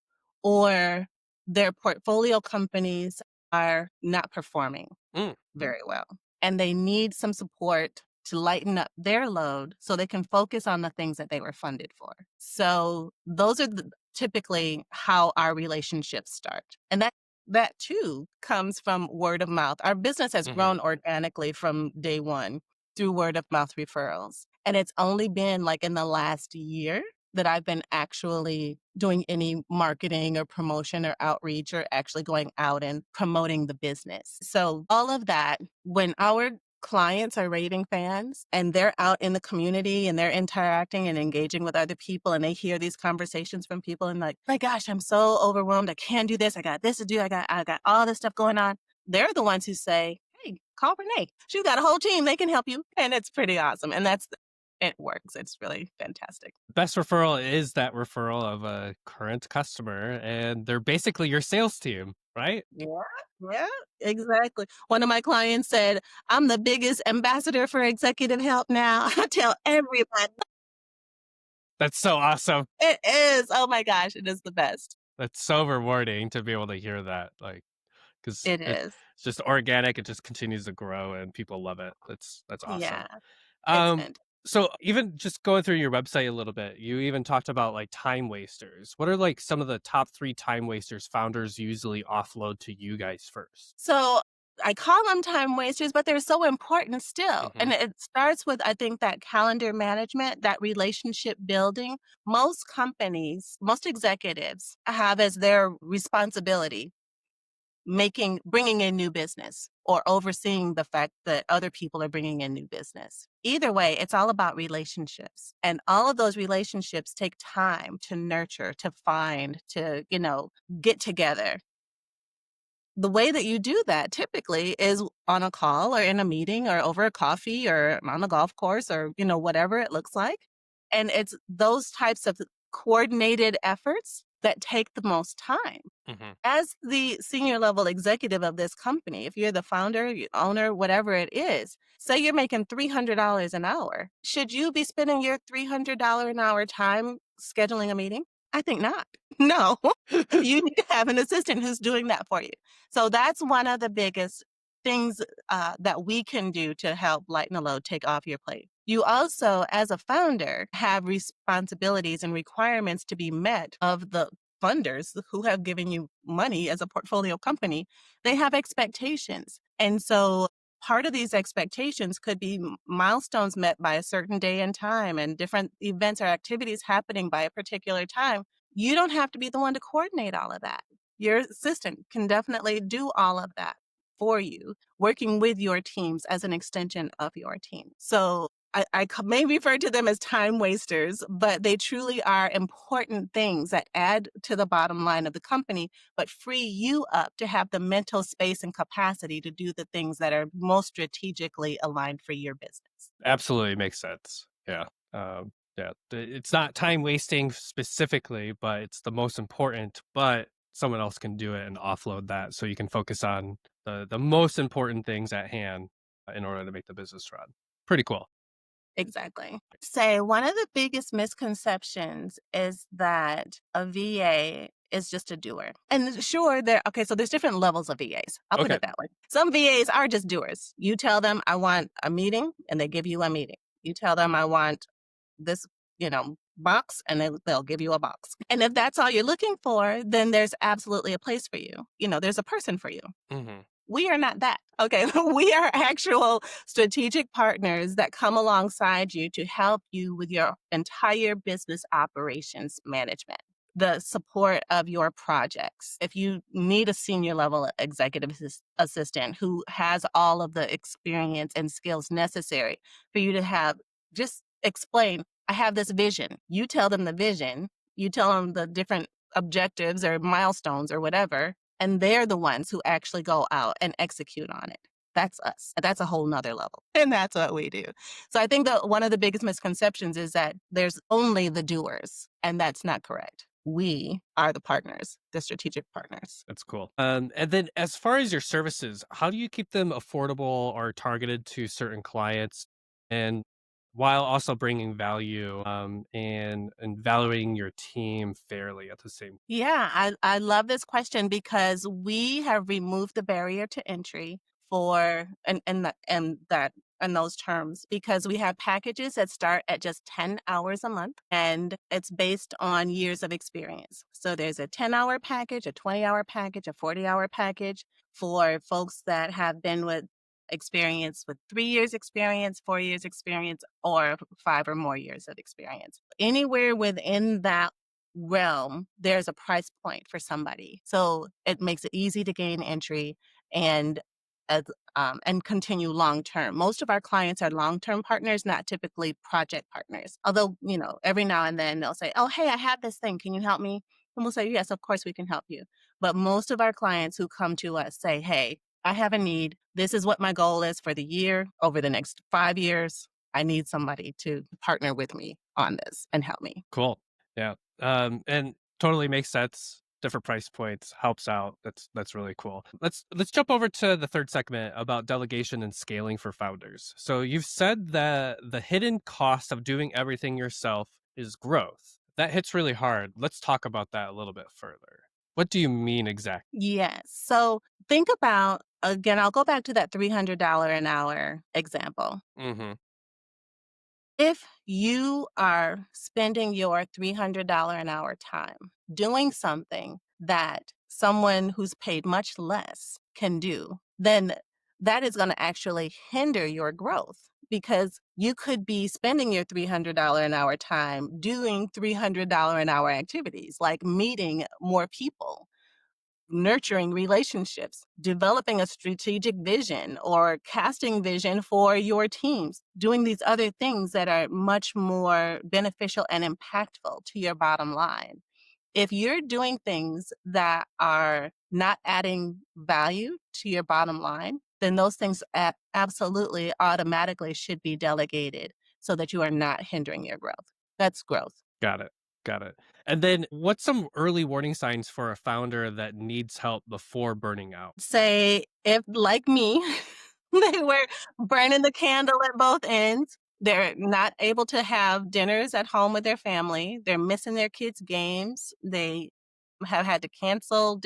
or their portfolio companies are not performing Mm, very well. And they need some support to lighten up their load so they can focus on the things that they were funded for. So those are typically how our relationships start. And that too comes from word of mouth. Our business has mhm. grown organically from day one through word of mouth referrals. And it's only been like in the last year that I've been actually doing any marketing or promotion or outreach or actually going out and promoting the business. So, all of that, when our clients are raving fans and they're out in the community and they're interacting and engaging with other people and they hear these conversations from people and like, my gosh, I'm so overwhelmed. I can't do this. I got this to do. I got all this stuff going on. They're the ones who say, hey, call Renee. She's got a whole team. They can help you. And it's pretty awesome. And it works. It's really fantastic. Best referral is that referral of a current customer, and they're basically your sales team, right? Yeah, yeah, exactly. One of my clients said, I'm the biggest ambassador for executive help now. I tell everybody That's so awesome. it is. Oh my gosh, it is the best. That's so rewarding to be able to hear that, like, because It is. it's just organic. It just continues to grow, and people love it. That's awesome. Yeah, it's Um, fantastic. so even just going through your website a little bit, you even talked about like time wasters. What are like some of the top 3 time wasters founders usually offload to you guys first? So I call them time wasters, but they're so important still. Mhm. And it starts with, I think, that calendar management, that relationship building. Most companies, most executives have as their responsibility bringing in new business or overseeing the fact that other people are bringing in new business. Either way, it's all about relationships, and all of those relationships take time to nurture, to find, to get together. The way that you do that typically is on a call or in a meeting or over a coffee or on the golf course or whatever it looks like, and it's those types of coordinated efforts that take the most time. Mhm. As the senior level executive of this company, if you're the founder, owner, whatever it is, say you're making $300 an hour. Should you be spending your $300 an hour time scheduling a meeting? I think not. No, you need to have an assistant who's doing that for you. So that's one of the biggest things that we can do to help lighten the load, take off your plate. You also, as a founder, have responsibilities and requirements to be met of the funders who have given you money as a portfolio company. They have expectations. And so part of these expectations could be milestones met by a certain day and time and different events or activities happening by a particular time. You don't have to be the one to coordinate all of that. Your assistant can definitely do all of that for you, working with your teams as an extension of your team. So I may refer to them as time wasters, but they truly are important things that add to the bottom line of the company, but free you up to have the mental space and capacity to do the things that are most strategically aligned for your business. Absolutely makes sense. Yeah. Yeah. It's not time wasting specifically, but it's the most important. But someone else can do it and offload that, so you can focus on the most important things at hand in order to make the business run. Pretty cool. Exactly. Say one of the biggest misconceptions is that a VA is just a doer. And sure, so there's different levels of VAs. I'll put Okay. it that way. Some VAs are just doers. You tell them I want a meeting and they give you a meeting. You tell them I want this, box and they'll give you a box. And if that's all you're looking for, then there's absolutely a place for you. There's a person for you. Hmm. We are not that. Okay. We are actual strategic partners that come alongside you to help you with your entire business operations management, the support of your projects. If you need a senior level executive assistant who has all of the experience and skills necessary for you to have, just explain, I have this vision. You tell them the vision, you tell them the different objectives or milestones or whatever, and they're the ones who actually go out and execute on it. That's us. That's a whole nother level. And that's what we do. So I think that one of the biggest misconceptions is that there's only the doers, and that's not correct. We are the partners, the strategic partners. That's cool. And then as far as your services, how do you keep them affordable or targeted to certain clients, and while also bringing value, and valuing your team fairly at the same? Yeah, I love this question because we have removed the barrier to entry for and those terms, because we have packages that start at just 10 hours a month, and it's based on years of experience. So there's a 10-hour package, a 20-hour package, a 40-hour package for folks that have been with experience with 3 years experience, 4 years experience, or 5 or more years of experience. Anywhere within that realm, there's a price point for somebody. So it makes it easy to gain entry and as, and continue long term. Most of our clients are long term partners, not typically project partners. Although, every now and then they'll say, "Oh, hey, I have this thing. Can you help me?" And we'll say, "Yes, of course we can help you." But most of our clients who come to us say, "Hey, I have a need. This is what my goal is for the year, over the next 5 years. I need somebody to partner with me on this and help me." Cool. Yeah. And totally makes sense. Different price points helps out. That's really cool. Let's jump over to the third segment about delegation and scaling for founders. So you've said that the hidden cost of doing everything yourself is growth. That hits really hard. Let's talk about that a little bit further. What do you mean exactly? Yes. So think about, again, I'll go back to that $300 an hour example. Mm-hmm. If you are spending your $300 an hour time doing something that someone who's paid much less can do, then that is going to actually hinder your growth, because you could be spending your $300 an hour time doing $300 an hour activities like meeting more people, nurturing relationships, developing a strategic vision or casting vision for your teams, doing these other things that are much more beneficial and impactful to your bottom line. If you're doing things that are not adding value to your bottom line, then those things absolutely automatically should be delegated so that you are not hindering your growth. That's growth. Got it. Got it. And then what's some early warning signs for a founder that needs help before burning out? Say, if like me, they were burning the candle at both ends. They're not able to have dinners at home with their family. They're missing their kids' games. They have had to cancel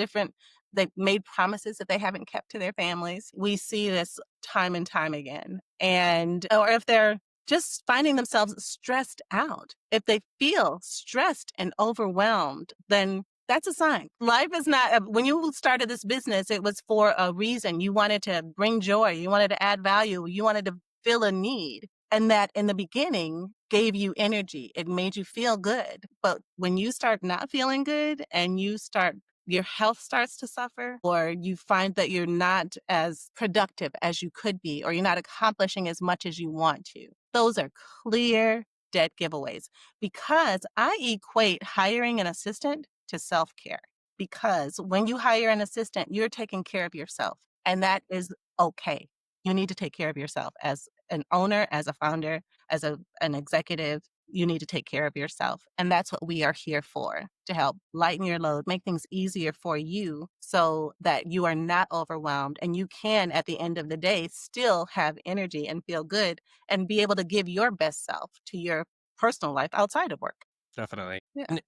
they've made promises that they haven't kept to their families. We see this time and time again. Or if they're just finding themselves stressed out, if they feel stressed and overwhelmed, then that's a sign. Life is not, when you started this business, it was for a reason. You wanted to bring joy, you wanted to add value, you wanted to fill a need. And that in the beginning gave you energy. It made you feel good. But when you start not feeling good and your health starts to suffer, or you find that you're not as productive as you could be, or you're not accomplishing as much as you want to, those are clear dead giveaways, because I equate hiring an assistant to self-care. Because when you hire an assistant, you're taking care of yourself, and that is okay. You need to take care of yourself as an owner, as a founder, as an executive. You need to take care of yourself. And that's what we are here for, to help lighten your load, make things easier for you so that you are not overwhelmed and you can, at the end of the day, still have energy and feel good and be able to give your best self to your personal life outside of work. Definitely. Yeah. And,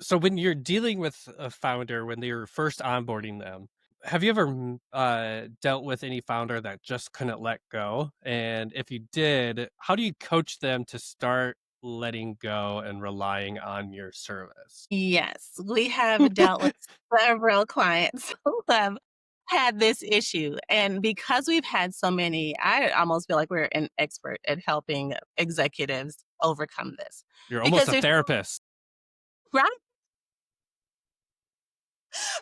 so when you're dealing with a founder when they were first onboarding them, have you ever dealt with any founder that just couldn't let go? And if you did, how do you coach them to start letting go and relying on your service? Yes, we have dealt with several clients who have had this issue. And because we've had so many, I almost feel like we're an expert at helping executives overcome this. You're almost Because a there's therapist.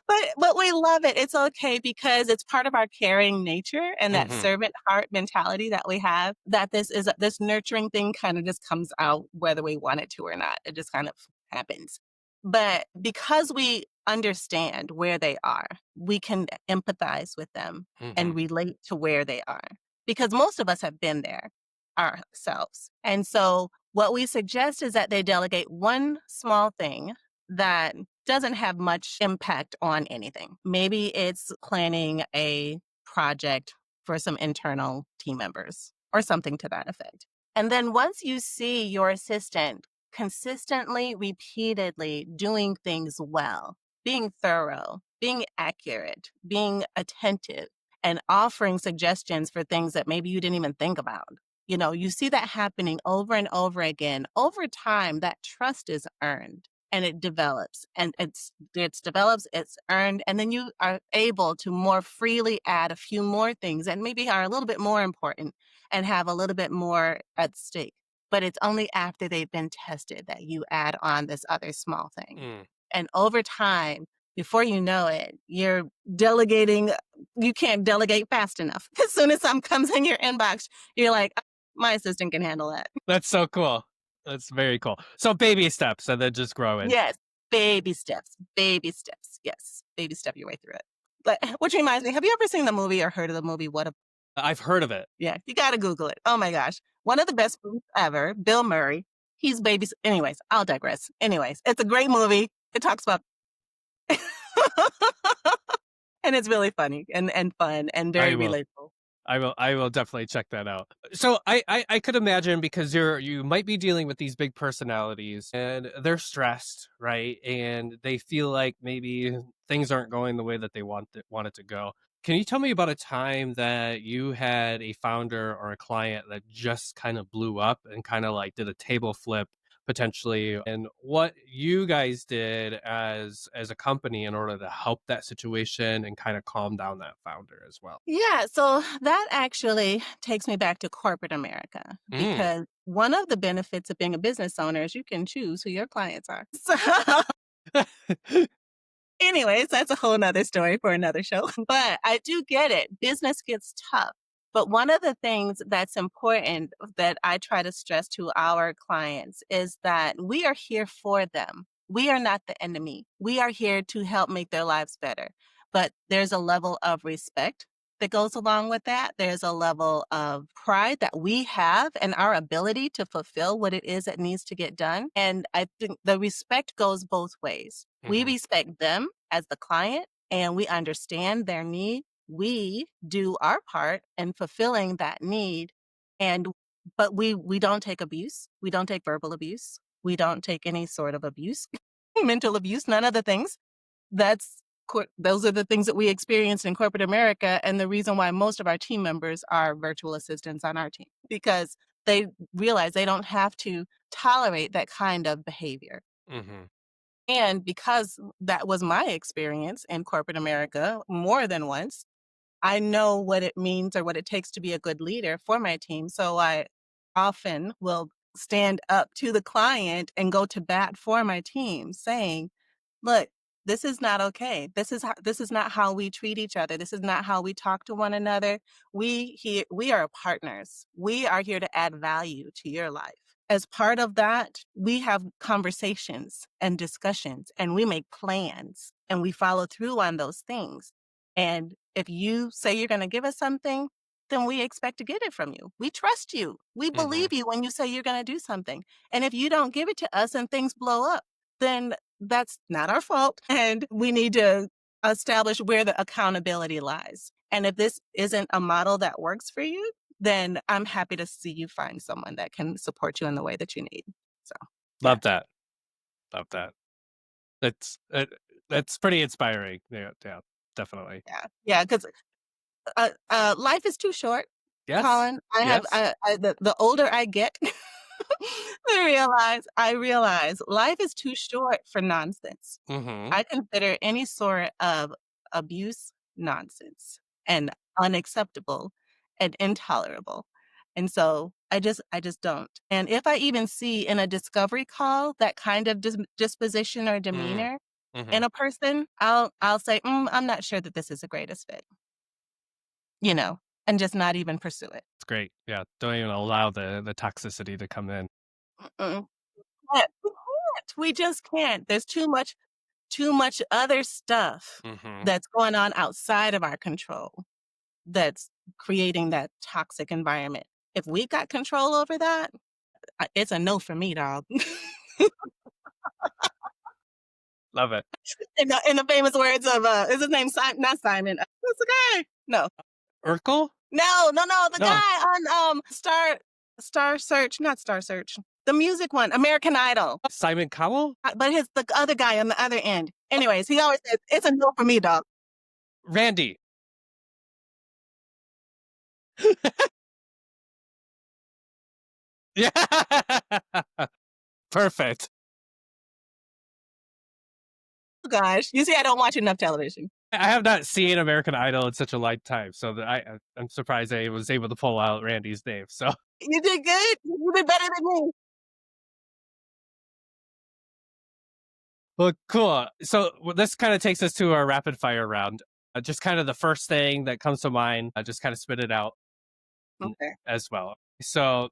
right, but we love it. It's okay because it's part of our caring nature and that Mhm. servant heart mentality that we have, that this nurturing thing kind of just comes out whether we want it to or not. It just kind of happens. But because we understand where they are, we can empathize with them and Mhm. relate to where they are because most of us have been there ourselves. And so what we suggest is that they delegate one small thing that doesn't have much impact on anything. Maybe it's planning a project for some internal team members or something to that effect. And then once you see your assistant consistently, repeatedly doing things well, being thorough, being accurate, being attentive, and offering suggestions for things that maybe you didn't even think about. You see that happening over and over again. Over time, that trust is earned and it develops and it's earned, and then you are able to more freely add a few more things that maybe are a little bit more important and have a little bit more at stake. But it's only after they've been tested that you add on this other small thing. Mm. And over time, before you know it, you're delegating. You can't delegate fast enough. As soon as something comes in your inbox, you're like, "Oh, my assistant can handle that." That's so cool. That's very cool. So baby steps and then just growing. Yes, baby steps, baby steps. Yes, baby step your way through it. But which reminds me, have you ever seen the movie or heard of the movie? I've heard of it. Yeah, you got to Google it. Oh my gosh, one of the best movies ever. Bill Murray. He's babies. Anyways, I'll digress. Anyways, it's a great movie. It talks about, and it's really funny and fun and very I will. relatable. I will definitely check that out. So I could imagine because you might be dealing with these big personalities and they're stressed, right? And they feel like maybe things aren't going the way that they want it to go. Can you tell me about a time that you had a founder or a client that just kind of blew up and kind of like did a table flip potentially, and what you guys did as a company in order to help that situation and kind of calm down that founder as well? Yeah, so that actually takes me back to corporate America Mm. because one of the benefits of being a business owner is you can choose who your clients are. So anyways, that's a whole nother story for another show. But I do get it. Business gets tough. But one of the things that's important that I try to stress to our clients is that we are here for them. We are not the enemy. We are here to help make their lives better. But there's a level of respect that goes along with that. There's a level of pride that we have in our ability to fulfill what it is that needs to get done. And I think the respect goes both ways. We Mhm. respect them as the client and we understand their need. We do our part in fulfilling that need. And but we don't take abuse. We don't take verbal abuse. We don't take any sort of abuse, mental abuse, none of the things. Those are the things that we experienced in corporate America, and the reason why most of our team members are virtual assistants on our team because they realize they don't have to tolerate that kind of behavior. Mhm. And because that was my experience in corporate America more than once, I know what it means or what it takes to be a good leader for my team. So I often will stand up to the client and go to bat for my team, saying, look, this is not okay. This is not how we treat each other. This is not how we talk to one another. We are partners. We are here to add value to your life. As part of that, we have conversations and discussions and we make plans and we follow through on those things. And if you say you're going to give us something, then we expect to get it from you. We trust you. We Mhm. believe you when you say you're going to do something. And if you don't give it to us and things blow up, then that's not our fault. And we need to establish where the accountability lies. And if this isn't a model that works for you, then I'm happy to see you find someone that can support you in the way that you need. So, yeah, Love that. Love that. That's that's pretty inspiring. Yeah, yeah, definitely. yeah, yeah. Because life is too short, Yes. Colin. Yes. The older I get, I realize life is too short for nonsense. Mhm. I consider any sort of abuse nonsense and unacceptable and intolerable. And so I just don't. And if I even see in a discovery call that kind of disposition or Mm. demeanor Mhm. in a person, I'll say, I'm not sure that this is the greatest fit, you know, and just not even pursue it. It's great. Yeah, don't even allow the toxicity to come in. Mm-mm. We can't. We just can't. There's too much other stuff Mhm. that's going on outside of our control that's creating that toxic environment. If we got control over that, it's a no for me, dog. Love it. In the famous words of is his name Simon? Not Simon. What's the guy? No, Urkel? no, no, no. The guy No. on Star Search, not Star Search. The music one, American Idol. Simon Cowell? But the other guy on the other end. Anyways, he always says it's a no for me, dog. Randy. Yeah. Perfect. Oh, gosh, you see, I don't watch enough television. I have not seen American Idol in such a long time, so that I'm surprised I was able to pull out Randy's name. So, You did good. You did better than me. well, cool. So this kind of takes us to our rapid fire round. Just kind of the first thing that comes to mind. Just kind of spit it out Okay. as well. So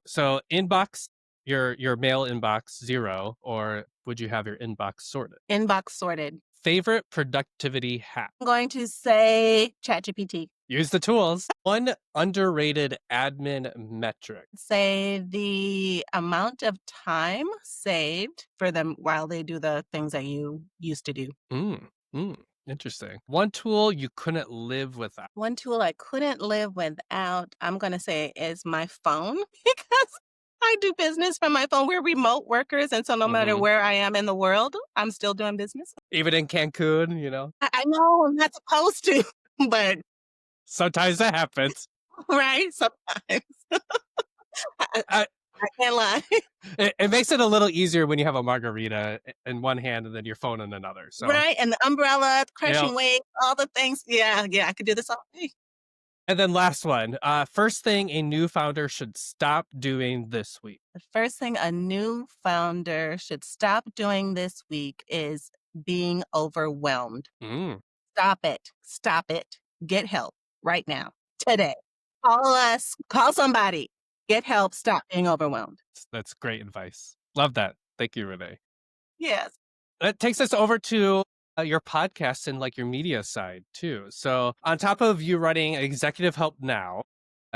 inbox, your mail inbox 0, or would you have your inbox sorted? Inbox sorted. Favorite productivity hack? I'm going to say ChatGPT. Use the tools. One underrated admin metric. Say the amount of time saved for them while they do the things that you used to do. Mm, mm, interesting. One tool you couldn't live without. One tool I couldn't live without, I'm going to say, is my phone because I do business from my phone. We're remote workers. And so no matter Mhm. where I am in the world, I'm still doing business. Even in Cancun, you know, I know I'm not supposed to, but sometimes that happens. right? Sometimes I, I, I can't lie. it makes it a little easier when you have a margarita in one hand and then your phone in another. So, Right? And the umbrella, you know, crushing weight, all the things. Yeah, yeah, I could do this all day. and then last one. First thing a new founder should stop doing this week. The first thing a new founder should stop doing this week is being overwhelmed. Mm, Stop it. Stop it. Get help right now, today. Call us, call somebody. Get help. Stop being overwhelmed. that's great advice. Love that. Thank you, Renee. Yes. That takes us over to your podcast and like your media side too. So, on top of you running Executive Help Now,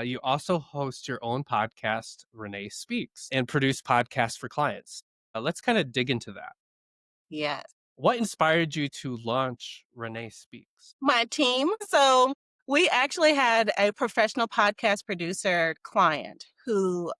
you also host your own podcast, Renee Speaks, and produce podcasts for clients. Let's kind of dig into that. Yes. What inspired you to launch Renee Speaks? My team. So we actually had a professional podcast producer client who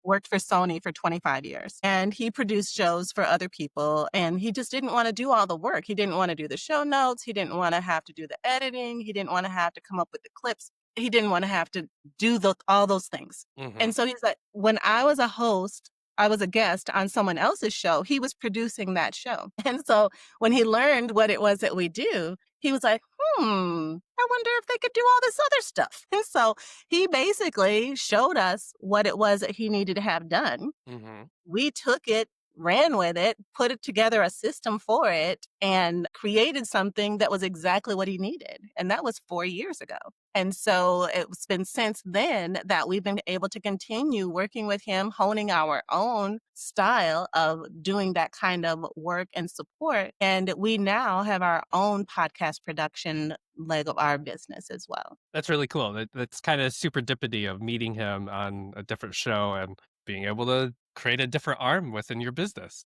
worked for Sony for 25 years. And he produced shows for other people. And he just didn't want to do all the work. He didn't want to do the show notes. He didn't want to have to do the editing. He didn't want to have to come up with the clips. He didn't want to have to do all those things. Hmm. And so he's like, when I was a host, I was a guest on someone else's show, he was producing that show. And so when he learned what it was that we do, he was like, I wonder if they could do all this other stuff. And so he basically showed us what it was that he needed to have done. Hmm. We took it, ran with it, put it together a system for it, and created something that was exactly what he needed. And that was 4 years ago. And so it's been since then that we've been able to continue working with him, honing our own style of doing that kind of work and support. And we now have our own podcast production leg of our business as well. That's really cool. That's kind of serendipity of meeting him on a different show and being able to create a different arm within your business.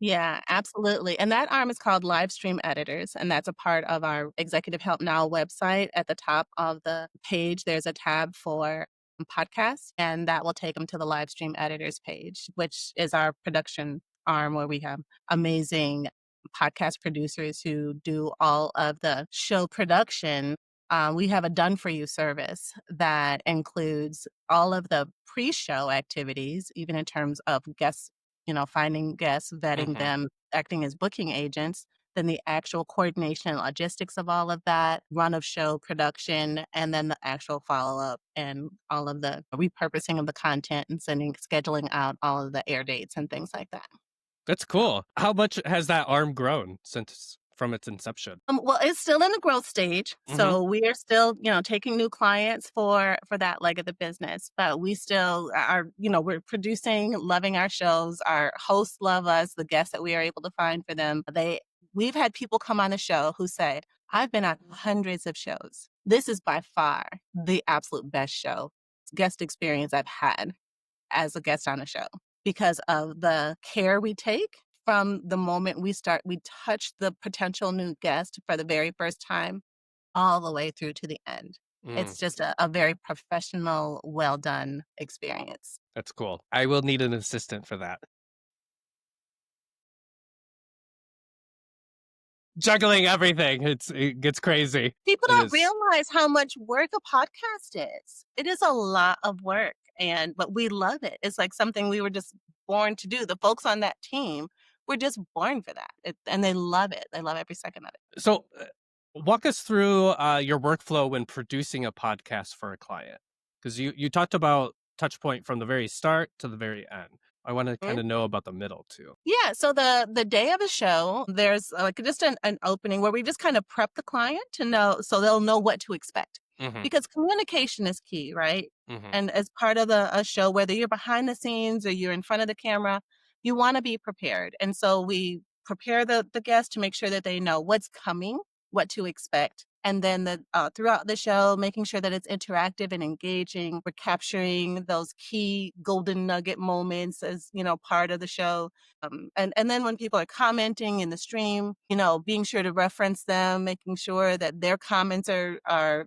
Yeah, absolutely. And that arm is called Live Stream Editors. And that's a part of our Executive Help Now website. At the top of the page, there's a tab for podcasts, and that will take them to the Live Stream Editors page, which is our production arm where we have amazing podcast producers who do all of the show production. We have a done for you service that includes all of the pre show activities, even in terms of guests, finding guests, vetting Hmm. them, acting as booking agents. then the actual coordination and logistics of all of that, run of show production, and then the actual follow-up and all of the repurposing of the content and scheduling out all of the air dates and things like that. That's cool. How much has that arm grown since from its inception? Well, it's still in the growth stage, Mm-hmm. so we are still, taking new clients for that leg of the business. But we still are, we're producing, loving our shows. Our hosts love us. The guests that we are able to find for them, we've had people come on the show who say, "I've been on hundreds of shows. This is by far the absolute best guest experience I've had as a guest on a show because of the care we take from the moment we touch the potential new guest for the very first time all the way through to the end. Mm, It's just a very professional, well done experience. that's cool. I will need an assistant for that. Juggling everything. It gets crazy. People It don't is. realize how much work a podcast is. It is a lot of work, but we love it. It's like something we were just born to do. The folks on that team were just born for that, and they love it. They love every second of it. So, walk us through your workflow when producing a podcast for a client, because you talked about touch point from the very start to the very end. I want to kind of know about the middle too. Yeah, so the day of a show, there's like just an opening where we just kind of prep the client to know so they'll know what to expect. Mm-hmm. Because communication is key, right? Mm-hmm. And as part of a show, whether you're behind the scenes or you're in front of the camera, you want to be prepared. And so we prepare the guests to make sure that they know what's coming, what to expect. And then throughout the show, making sure that it's interactive and engaging. We're capturing those key golden nugget moments as, part of the show. And then when people are commenting in the stream, being sure to reference them, making sure that their comments are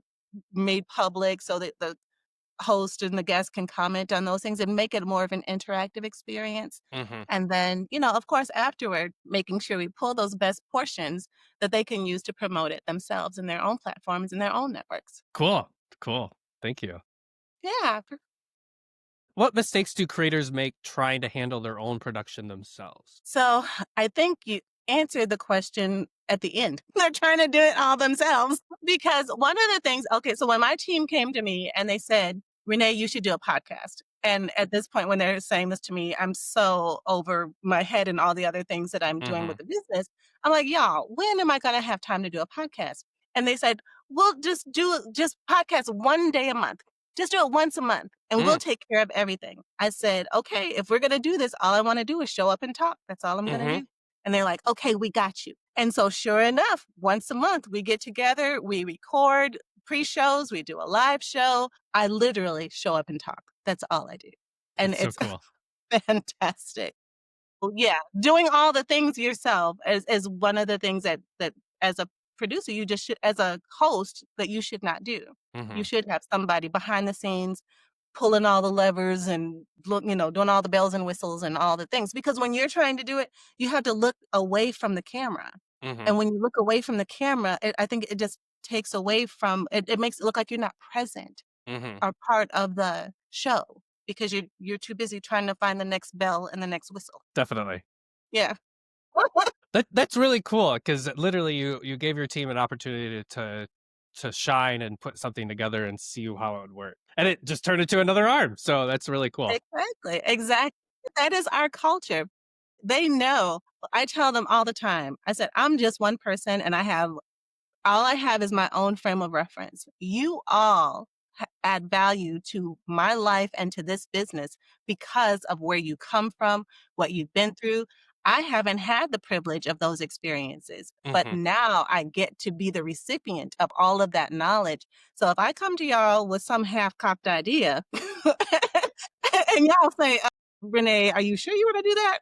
made public so that the host and the guest can comment on those things and make it more of an interactive experience. Mm-hmm. And then, of course, afterward, making sure we pull those best portions that they can use to promote it themselves in their own platforms and their own networks. Cool. Cool. Thank you. Yeah. What mistakes do creators make trying to handle their own production themselves? So I think you answered the question at the end. They're trying to do it all themselves because one of the things, okay, so when my team came to me and they said, "Renee, you should do a podcast." And at this point, when they're saying this to me, I'm so over my head and all the other things that I'm doing Mm-hmm. with the business. I'm like, y'all, when am I going to have time to do a podcast? And they said, "We'll just podcast one day a month. Just do it once a month and we'll take care of everything." I said, "Okay, if we're going to do this, all I want to do is show up and talk. That's all I'm going to Mm-hmm. do." And they're like, "Okay, we got you." And so sure enough, once a month we get together, we record pre-shows, we do a live show. I literally show up and talk. That's all I do. And That's so it's cool. fantastic. Well, yeah, doing all the things yourself is one of the things that as a producer, you just should, as a host, that you should not do. Mm-hmm. You should have somebody behind the scenes pulling all the levers and doing all the bells and whistles and all the things. Because when you're trying to do it, you have to look away from the camera. Mm-hmm. And when you look away from the camera, I think it just takes away from it. It makes it look like you're not present Mm-hmm. or part of the show because you're too busy trying to find the next bell and the next whistle. Definitely. Yeah. That's really cool because literally you gave your team an opportunity to shine and put something together and see how it would work, and it just turned into another arm. So that's really cool. Exactly. That is our culture. They know. I tell them all the time. I said, "I'm just one person and all I have is my own frame of reference. You all add value to my life and to this business because of where you come from, what you've been through. I haven't had the privilege of those experiences, but Mm-hmm. now I get to be the recipient of all of that knowledge. So if I come to y'all with some half-cocked idea and y'all say, "Renee, are you sure you want to do that?"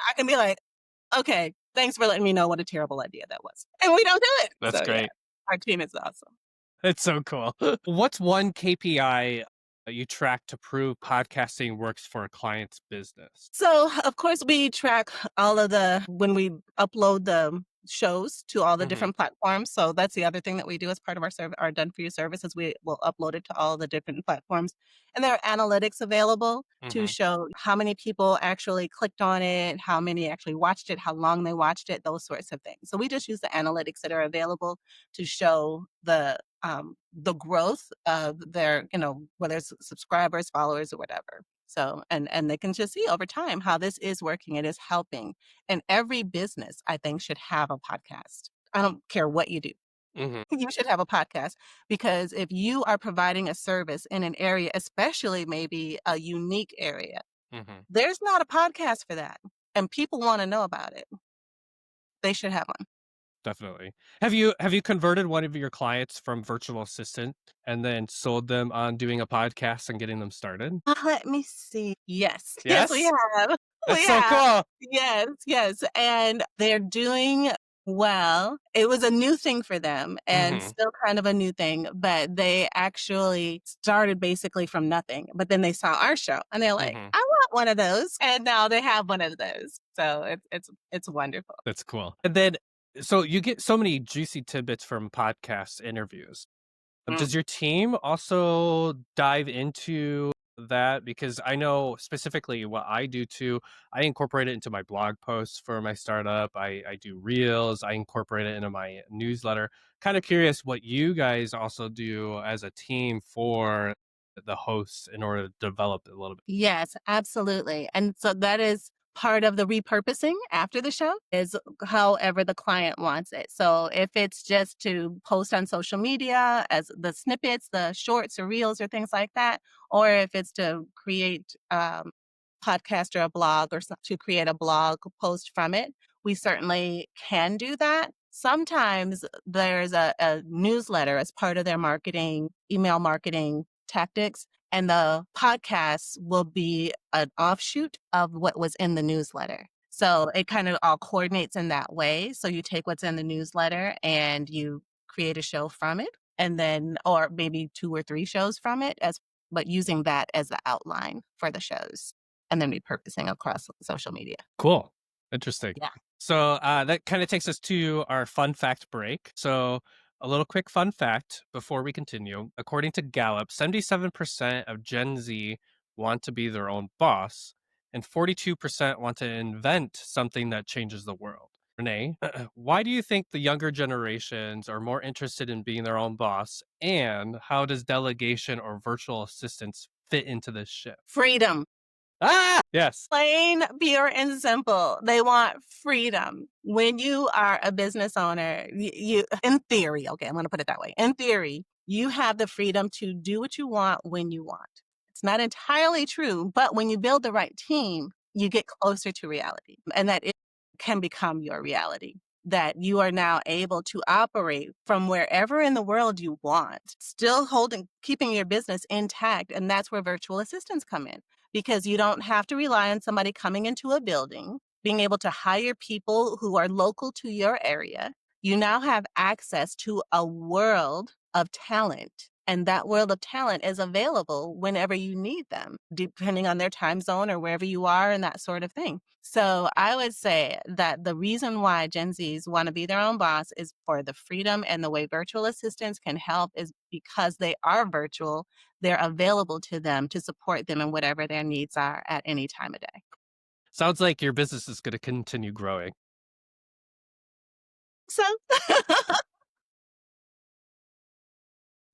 I can be like, "Okay, thanks for letting me know what a terrible idea that was." And we don't do it. That's So yeah, great. our team is awesome. It's so cool. What's one KPI that you track to prove podcasting works for a client's business? So of course we track all of when we upload shows to all the Mhm. different platforms. So that's the other thing that we do as part of our done for you service is we will upload it to all the different platforms. And there are analytics available to Mhm. show how many people actually clicked on it, how many actually watched it, how long they watched it, those sorts of things. So we just use the analytics that are available to show the growth of their, whether it's subscribers, followers, or whatever. So and they can just see over time how this is working. It is helping. And every business, I think, should have a podcast. I don't care what you do. Mhm. You should have a podcast because if you are providing a service in an area, especially maybe a unique area, Mhm. there's not a podcast for that. And people want to know about it. They should have one. Definitely. Have you converted one of your clients from virtual assistant and then sold them on doing a podcast and getting them started? Let me see. Yes. Yes, we Yes? have. That's We so have. cool. Yes, yes. And they're doing well. It was a new thing for them and Mhm. still kind of a new thing, but they actually started basically from nothing. But then they saw our show and they're like, Mhm. I want one of those. And now they have one of those. So it's wonderful. That's cool. And then so you get so many juicy tidbits from podcast interviews. Does your team also dive into that? Because I know specifically what I do too. I incorporate it into my blog posts for my startup. I do reels. I incorporate it into my newsletter. Kind of curious what you guys also do as a team for the hosts in order to develop it a little bit. Yes, absolutely. And so that is part of the repurposing after the show is however the client wants it. So if it's just to post on social media as the snippets, the shorts or reels or things like that, or if it's to create podcast or a blog or to create a blog post from it, we certainly can do that. Sometimes there's a newsletter as part of their marketing, email marketing tactics, and the podcast will be an offshoot of what was in the newsletter. So it kind of all coordinates in that way. So you take what's in the newsletter and you create a show from it, and then, or maybe two or three shows from it, but using that as the outline for the shows and then repurposing across social media. Cool. Interesting. Yeah. So that kind of takes us to our fun fact break. So, a little quick fun fact before we continue. According to Gallup, 77% of Gen Z want to be their own boss, and 42% want to invent something that changes the world. Renee, why do you think the younger generations are more interested in being their own boss? And how does delegation or virtual assistance fit into this shift? Freedom. Ah, yes. Plain, pure, and simple. They want freedom. When you are a business owner, in theory, okay, I'm going to put it that way. In theory, you have the freedom to do what you want when you want. It's not entirely true, but when you build the right team, you get closer to reality, and that it can become your reality. That you are now able to operate from wherever in the world you want, still keeping your business intact. And that's where virtual assistants come in because you don't have to rely on somebody coming into a building, being able to hire people who are local to your area. You now have access to a world of talent. And that world of talent is available whenever you need them, depending on their time zone or wherever you are and that sort of thing. So I would say that the reason why Gen Zs want to be their own boss is for the freedom, and the way virtual assistants can help is because they are virtual, they're available to them to support them in whatever their needs are at any time of day. Sounds like your business is going to continue growing. So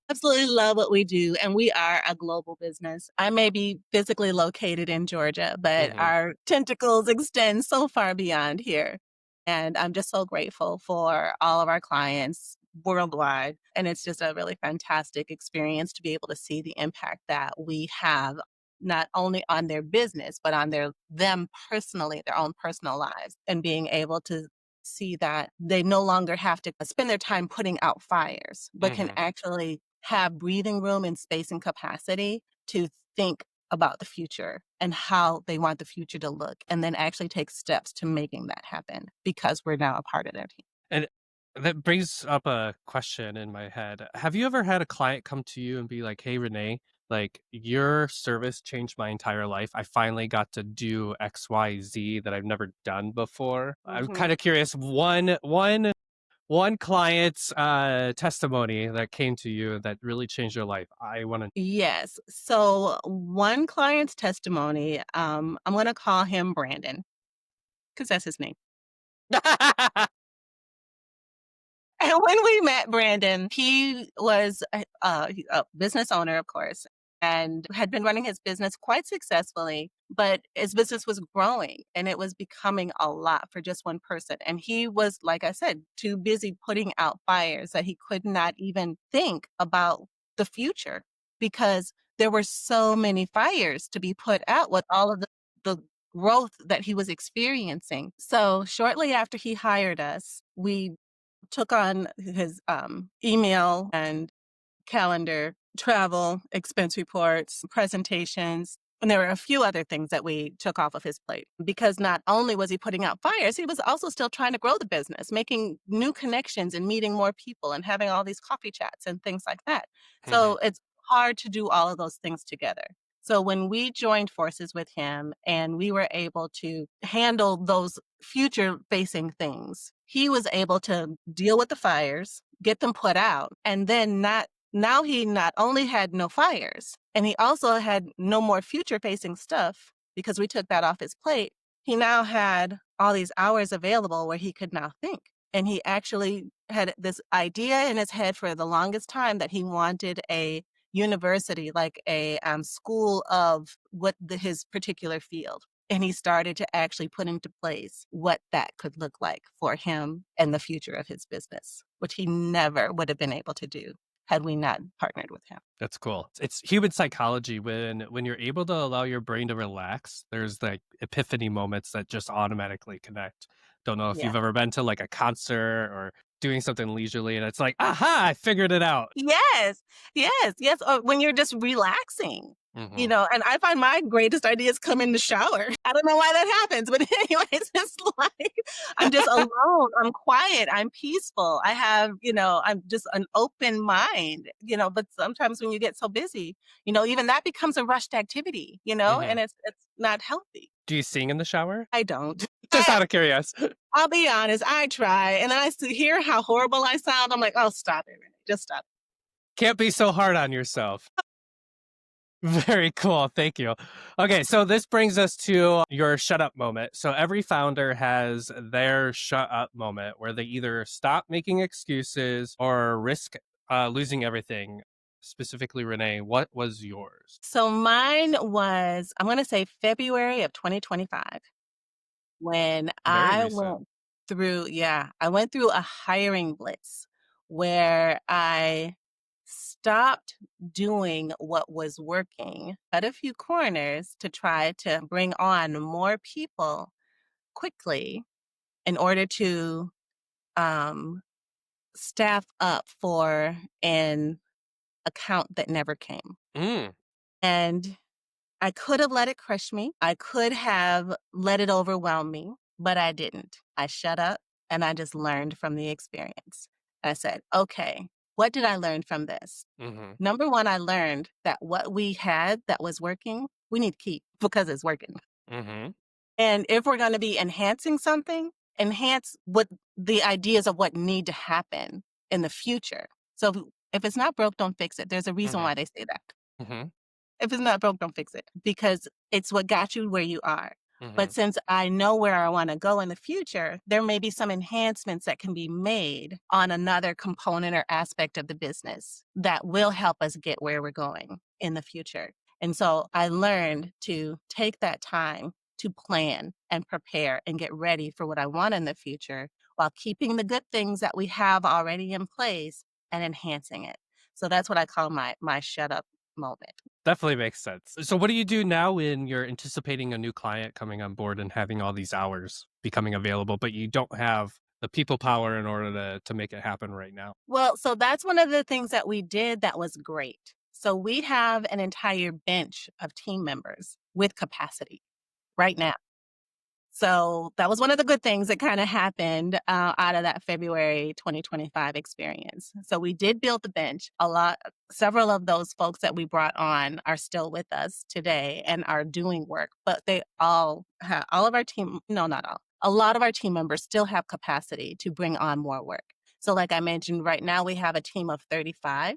absolutely love what we do, and we are a global business. I may be physically located in Georgia, but Mhm. our tentacles extend so far beyond here. And I'm just so grateful for all of our clients worldwide. And it's just a really fantastic experience to be able to see the impact that we have not only on their business, but on them personally, their own personal lives, and being able to see that they no longer have to spend their time putting out fires, but can Mhm. actually have breathing room and space and capacity to think about the future and how they want the future to look, and then actually take steps to making that happen because we're now a part of their team. And that brings up a question in my head. Have you ever had a client come to you and be like, "Hey, Renee, like, your service changed my entire life. I finally got to do XYZ that I've never done before. I'm Hmm. kind of curious, one client's testimony that came to you that really changed your life. I want to. Yes. So one client's testimony, I'm going to call him Brandon because that's his name. And when we met Brandon, he was a business owner, of course, and had been running his business quite successfully. But his business was growing and it was becoming a lot for just one person. And he was, like I said, too busy putting out fires that he could not even think about the future because there were so many fires to be put out with all of the growth that he was experiencing. So shortly after he hired us, we took on his email and calendar, travel, expense reports, presentations. And there were a few other things that we took off of his plate because not only was he putting out fires, he was also still trying to grow the business, making new connections and meeting more people and having all these coffee chats and things like that. Mhm. So it's hard to do all of those things together. So when we joined forces with him and we were able to handle those future facing things, he was able to deal with the fires, get them put out, and then not now he not only had no fires, and he also had no more future facing stuff because we took that off his plate. He now had all these hours available where he could now think. And he actually had this idea in his head for the longest time that he wanted a university, like a school of his particular field. And he started to actually put into place what that could look like for him and the future of his business, which he never would have been able to do had we not partnered with him. That's cool. It's human psychology when you're able to allow your brain to relax, there's like epiphany moments that just automatically connect. Don't know if Yeah. you've ever been to like a concert or doing something leisurely and it's like, aha, I figured it out. Yes, yes, yes, or when you're just relaxing, Hmm. and I find my greatest ideas come in the shower. I don't know why that happens, but anyways, it's like I'm just alone, I'm quiet, I'm peaceful, I'm just an open mind, but sometimes when you get so busy, even that becomes a rushed activity, Hmm. and it's not healthy. Do you sing in the shower? I don't. Just out of curiosity. I'll be honest, I try, and then hear how horrible I sound, I'm like, "Oh, stop it, Renee, just stop." Can't be so hard on yourself. Very cool. Thank you. Okay, so this brings us to your shut up moment. So every founder has their shut up moment where they either stop making excuses or risk losing everything. Specifically, Renee, what was yours? So mine was, I'm gonna say February of 2025 when Very recent. I went through a hiring blitz where I stopped doing what was working, cut a few corners to try to bring on more people quickly in order to um, staff up for an account that never came. Mm, And I could have let it crush me. I could have let it overwhelm me, but I didn't. I shut up and I just learned from the experience. I said, okay, what did I learn from this? mm-hmm, Number one, I learned that what we had that was working, we need to keep because it's working. mm-hmm, And if we're going to be enhancing something, enhance what the ideas of what need to happen in the future. So if it's not broke, don't fix it. There's a reason mm-hmm, why they say that. mm-hmm, If it's not broke, don't fix it because it's what got you where you are. mm-hmm. But since I know where I want to go in the future, there may be some enhancements that can be made on another component or aspect of the business that will help us get where we're going in the future. And so I learned to take that time to plan and prepare and get ready for what I want in the future while keeping the good things that we have already in place and enhancing it. So that's what I call my shut up moment. Definitely makes sense. So, what do you do now when you're anticipating a new client coming on board and having all these hours becoming available, but you don't have the people power in order to make it happen right now? Well, so that's one of the things that we did that was great. So we have an entire bench of team members with capacity right now. So that was one of the good things that kind of happened out of that February 2025 experience. So we did build the bench. Several of those folks that we brought on are still with us today and are doing work, but they all have, all of our team, no, not all, a lot of our team members still have capacity to bring on more work. So like I mentioned, right now we have a team of 35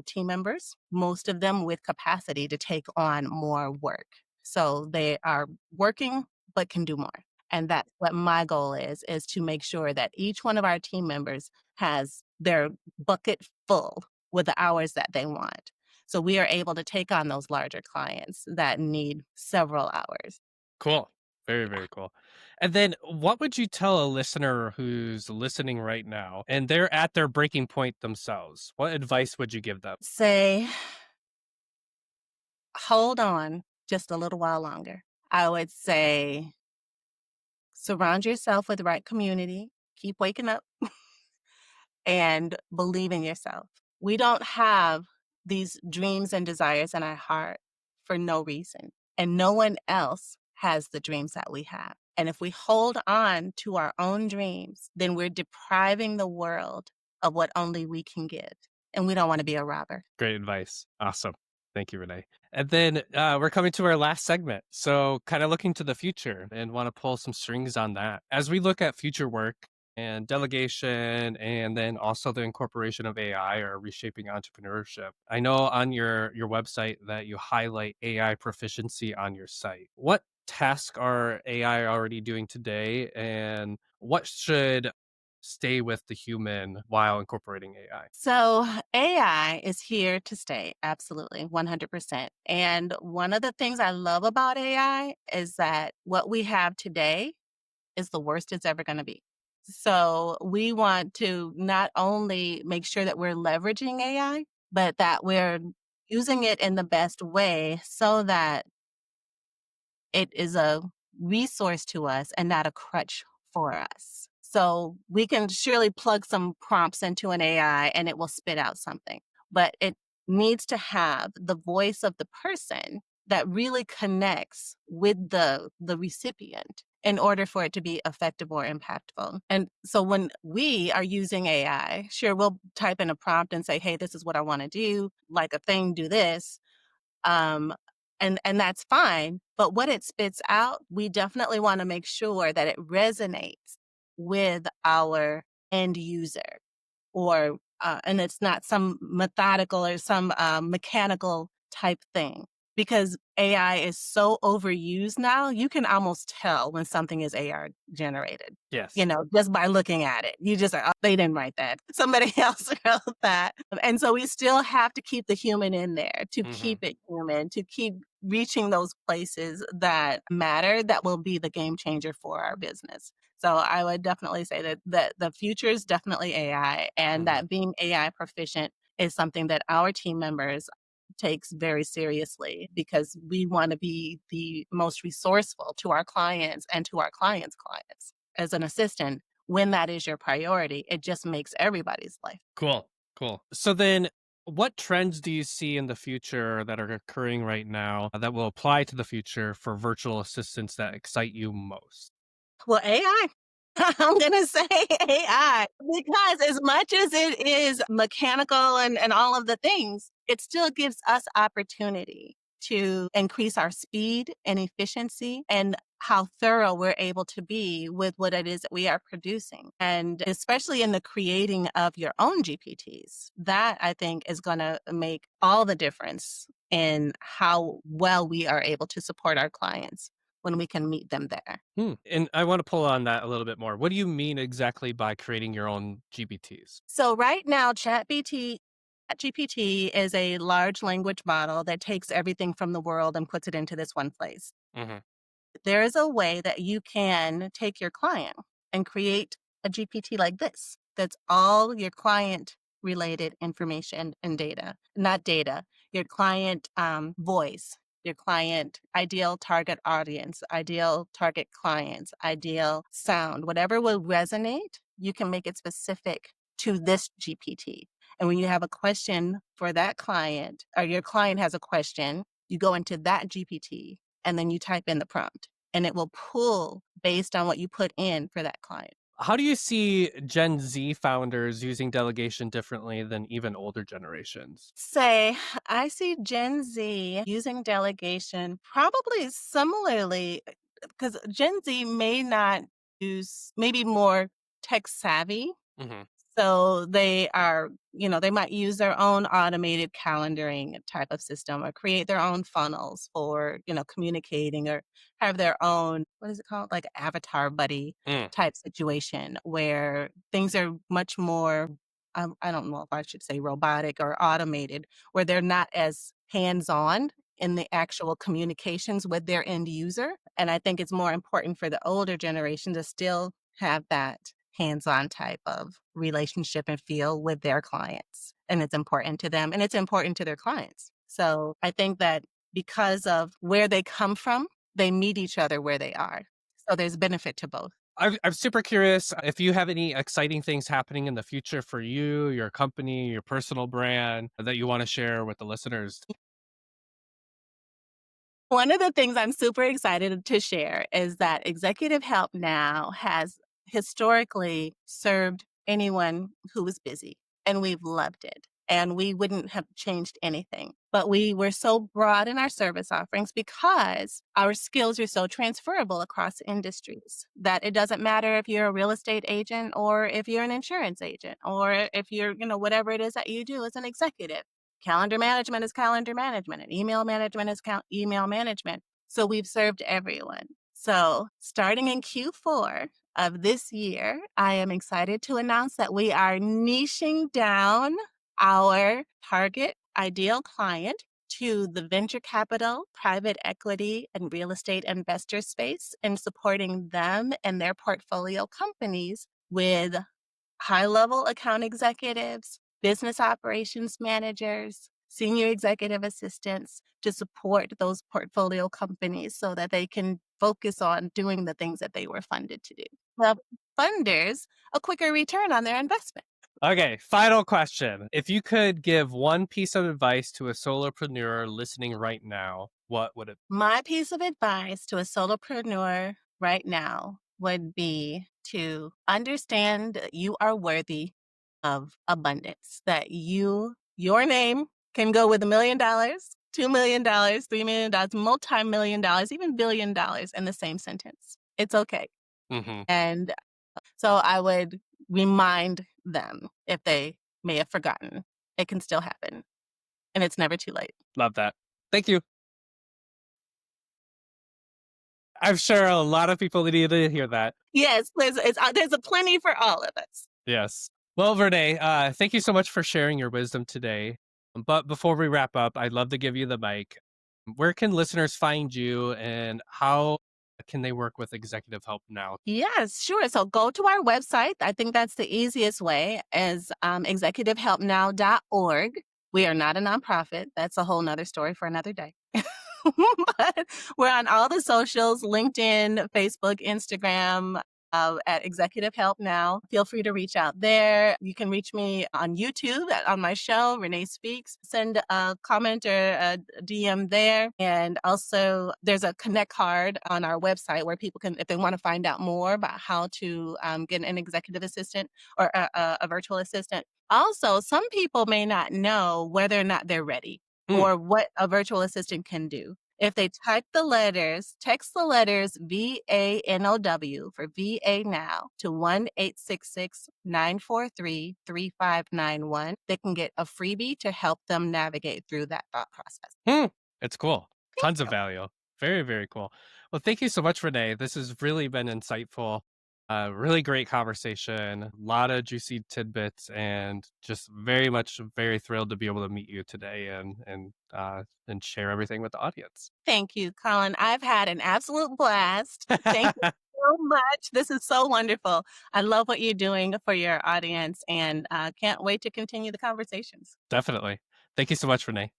team members, most of them with capacity to take on more work. So they are working, but can do more. And that's what my goal is to make sure that each one of our team members has their bucket full with the hours that they want. So we are able to take on those larger clients that need several hours. Cool. Very, very cool. And then what would you tell a listener who's listening right now and they're at their breaking point themselves? What advice would you give them? Say, hold on just a little while longer. I would say, surround yourself with the right community, keep waking up, and believe in yourself. We don't have these dreams and desires in our heart for no reason, and no one else has the dreams that we have. And if we hold on to our own dreams, then we're depriving the world of what only we can give. And we don't want to be a robber. Great advice. Awesome. Thank you, Renee. And then we're coming to our last segment. So, kind of looking to the future and want to pull some strings on that. As we look at future work and delegation, and then also the incorporation of AI or reshaping entrepreneurship, I know on your website that you highlight AI proficiency on your site. What tasks are AI already doing today, and what should stay with the human while incorporating AI? So AI is here to stay, absolutely, 100%. And one of the things I love about AI is that what we have today is the worst it's ever going to be. So we want to not only make sure that we're leveraging AI, but that we're using it in the best way so that it is a resource to us and not a crutch for us. So we can surely plug some prompts into an AI and it will spit out something, but it needs to have the voice of the person that really connects with the recipient in order for it to be effective or impactful. And so when we are using AI, sure, we'll type in a prompt and say, hey, this is what I want to do, like a thing, do this. Um, and that's fine. But what it spits out, we definitely want to make sure that it resonates with our end user, or and it's not some methodical or some mechanical type thing. Because AI is so overused now, you can almost tell when something is AI generated. Yes. Just by looking at it, you just oh, they didn't write that. Somebody else wrote that. And so we still have to keep the human in there to keep it human, to keep reaching those places that matter, that will be the game changer for our business. So I would definitely say that the future is definitely AI, and Mhm. that being AI proficient is something that our team members takes very seriously, because we want to be the most resourceful to our clients and to our clients' clients. As an assistant, when that is your priority, it just makes everybody's life. Cool. Cool. So then what trends do you see in the future that are occurring right now that will apply to the future for virtual assistants that excite you most? Well, AI. I'm going to say AI, because as much as it is mechanical and all of the things, it still gives us opportunity to increase our speed and efficiency and how thorough we're able to be with what it is that we are producing. And especially in the creating of your own GPTs, that I think is going to make all the difference in how well we are able to support our clients when we can meet them there. And I want to pull on that a little bit more. What do you mean exactly by creating your own GPTs? So right now, ChatGPT is a large language model that takes everything from the world and puts it into this one place. Hmm. There is a way that you can take your client and create a GPT like this. That's all your client related information and data, not data, your client voice, your client ideal target audience, ideal target clients, ideal sound, whatever will resonate, you can make it specific to this GPT. And when you have a question for that client, or your client has a question, you go into that GPT and then you type in the prompt, and it will pull based on what you put in for that client. How do you see Gen Z founders using delegation differently than even older generations? Say, I see Gen Z using delegation probably similarly because Gen Z may not use, maybe more tech savvy. Hmm. So they are, they might use their own automated calendaring type of system or create their own funnels for, communicating or have their own, what is it called? Like avatar buddy Mm. type situation where things are much more, I don't know if I should say robotic or automated, where they're not as hands on in the actual communications with their end user. And I think it's more important for the older generation to still have that hands-on type of relationship and feel with their clients. And it's important to them and it's important to their clients. So I think that because of where they come from, they meet each other where they are. So there's benefit to both. I'm super curious if you have any exciting things happening in the future for you, your company, your personal brand that you want to share with the listeners. One of the things I'm super excited to share is that Executive Help Now has historically served anyone who was busy, and we've loved it. And we wouldn't have changed anything. But we were so broad in our service offerings because our skills are so transferable across industries that it doesn't matter if you're a real estate agent or if you're an insurance agent or if you're, whatever it is that you do as an executive. Calendar management is calendar management, and email management is email management. So we've served everyone. So starting in Q4 of this year, I am excited to announce that we are niching down our target ideal client to the venture capital, private equity, and real estate investor space and supporting them and their portfolio companies with high-level account executives, business operations managers, senior executive assistants to support those portfolio companies so that they can focus on doing the things that they were funded to do. Well, funders a quicker return on their investment. Okay, final question. If you could give one piece of advice to a solopreneur listening right now, what would it be? My piece of advice to a solopreneur right now would be to understand that you are worthy of abundance, that your name can go with $1 million, $2 million, $3 million, multi-million dollars, even $1 billion in the same sentence. It's okay. Hmm. And so I would remind them if they may have forgotten, it can still happen and it's never too late. Love that. Thank you. I'm sure a lot of people need to hear that. Yes, there's a plenty for all of us. Yes. Well, Renee, thank you so much for sharing your wisdom today. But before we wrap up, I'd love to give you the mic. Where can listeners find you and how can they work with Executive Help Now? Yes, sure. So go to our website. I think that's the easiest way is executivehelpnow.org. We are not a nonprofit. That's a whole nother story for another day. But we're on all the socials, LinkedIn, Facebook, Instagram, at Executive Help Now. Feel free to reach out there. You can reach me on YouTube on my show, Renee Speaks. Send a comment or a DM there. And also, there's a connect card on our website where people can, if they want to find out more about how to get an executive assistant or a virtual assistant. Also, some people may not know whether or not they're ready Mm. or what a virtual assistant can do. If they text the letters VANOW for VA now to 1-866-943-3591, they can get a freebie to help them navigate through that thought process. It's cool. Thank Tons of you. value. Very, very cool. Well, thank you so much, Renee. This has really been insightful. Really great conversation. A lot of juicy tidbits, and just very thrilled to be able to meet you today and share everything with the audience. Thank you, Colin. I've had an absolute blast. Thank you so much. This is so wonderful. I love what you're doing for your audience and can't wait to continue the conversations. Definitely. Thank you so much, Renee.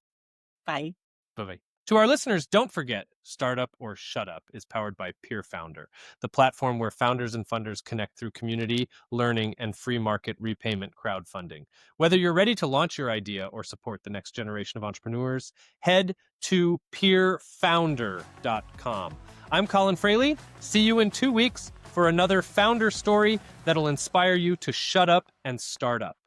Bye. Bye-bye. To our listeners, don't forget, Startup or Shut Up is powered by Peer Founder, the platform where founders and funders connect through community, learning, and free market repayment crowdfunding. Whether you're ready to launch your idea or support the next generation of entrepreneurs, head to peerfounder.com. I'm Colin Fraley. See you in 2 weeks for another founder story that'll inspire you to shut up and start up.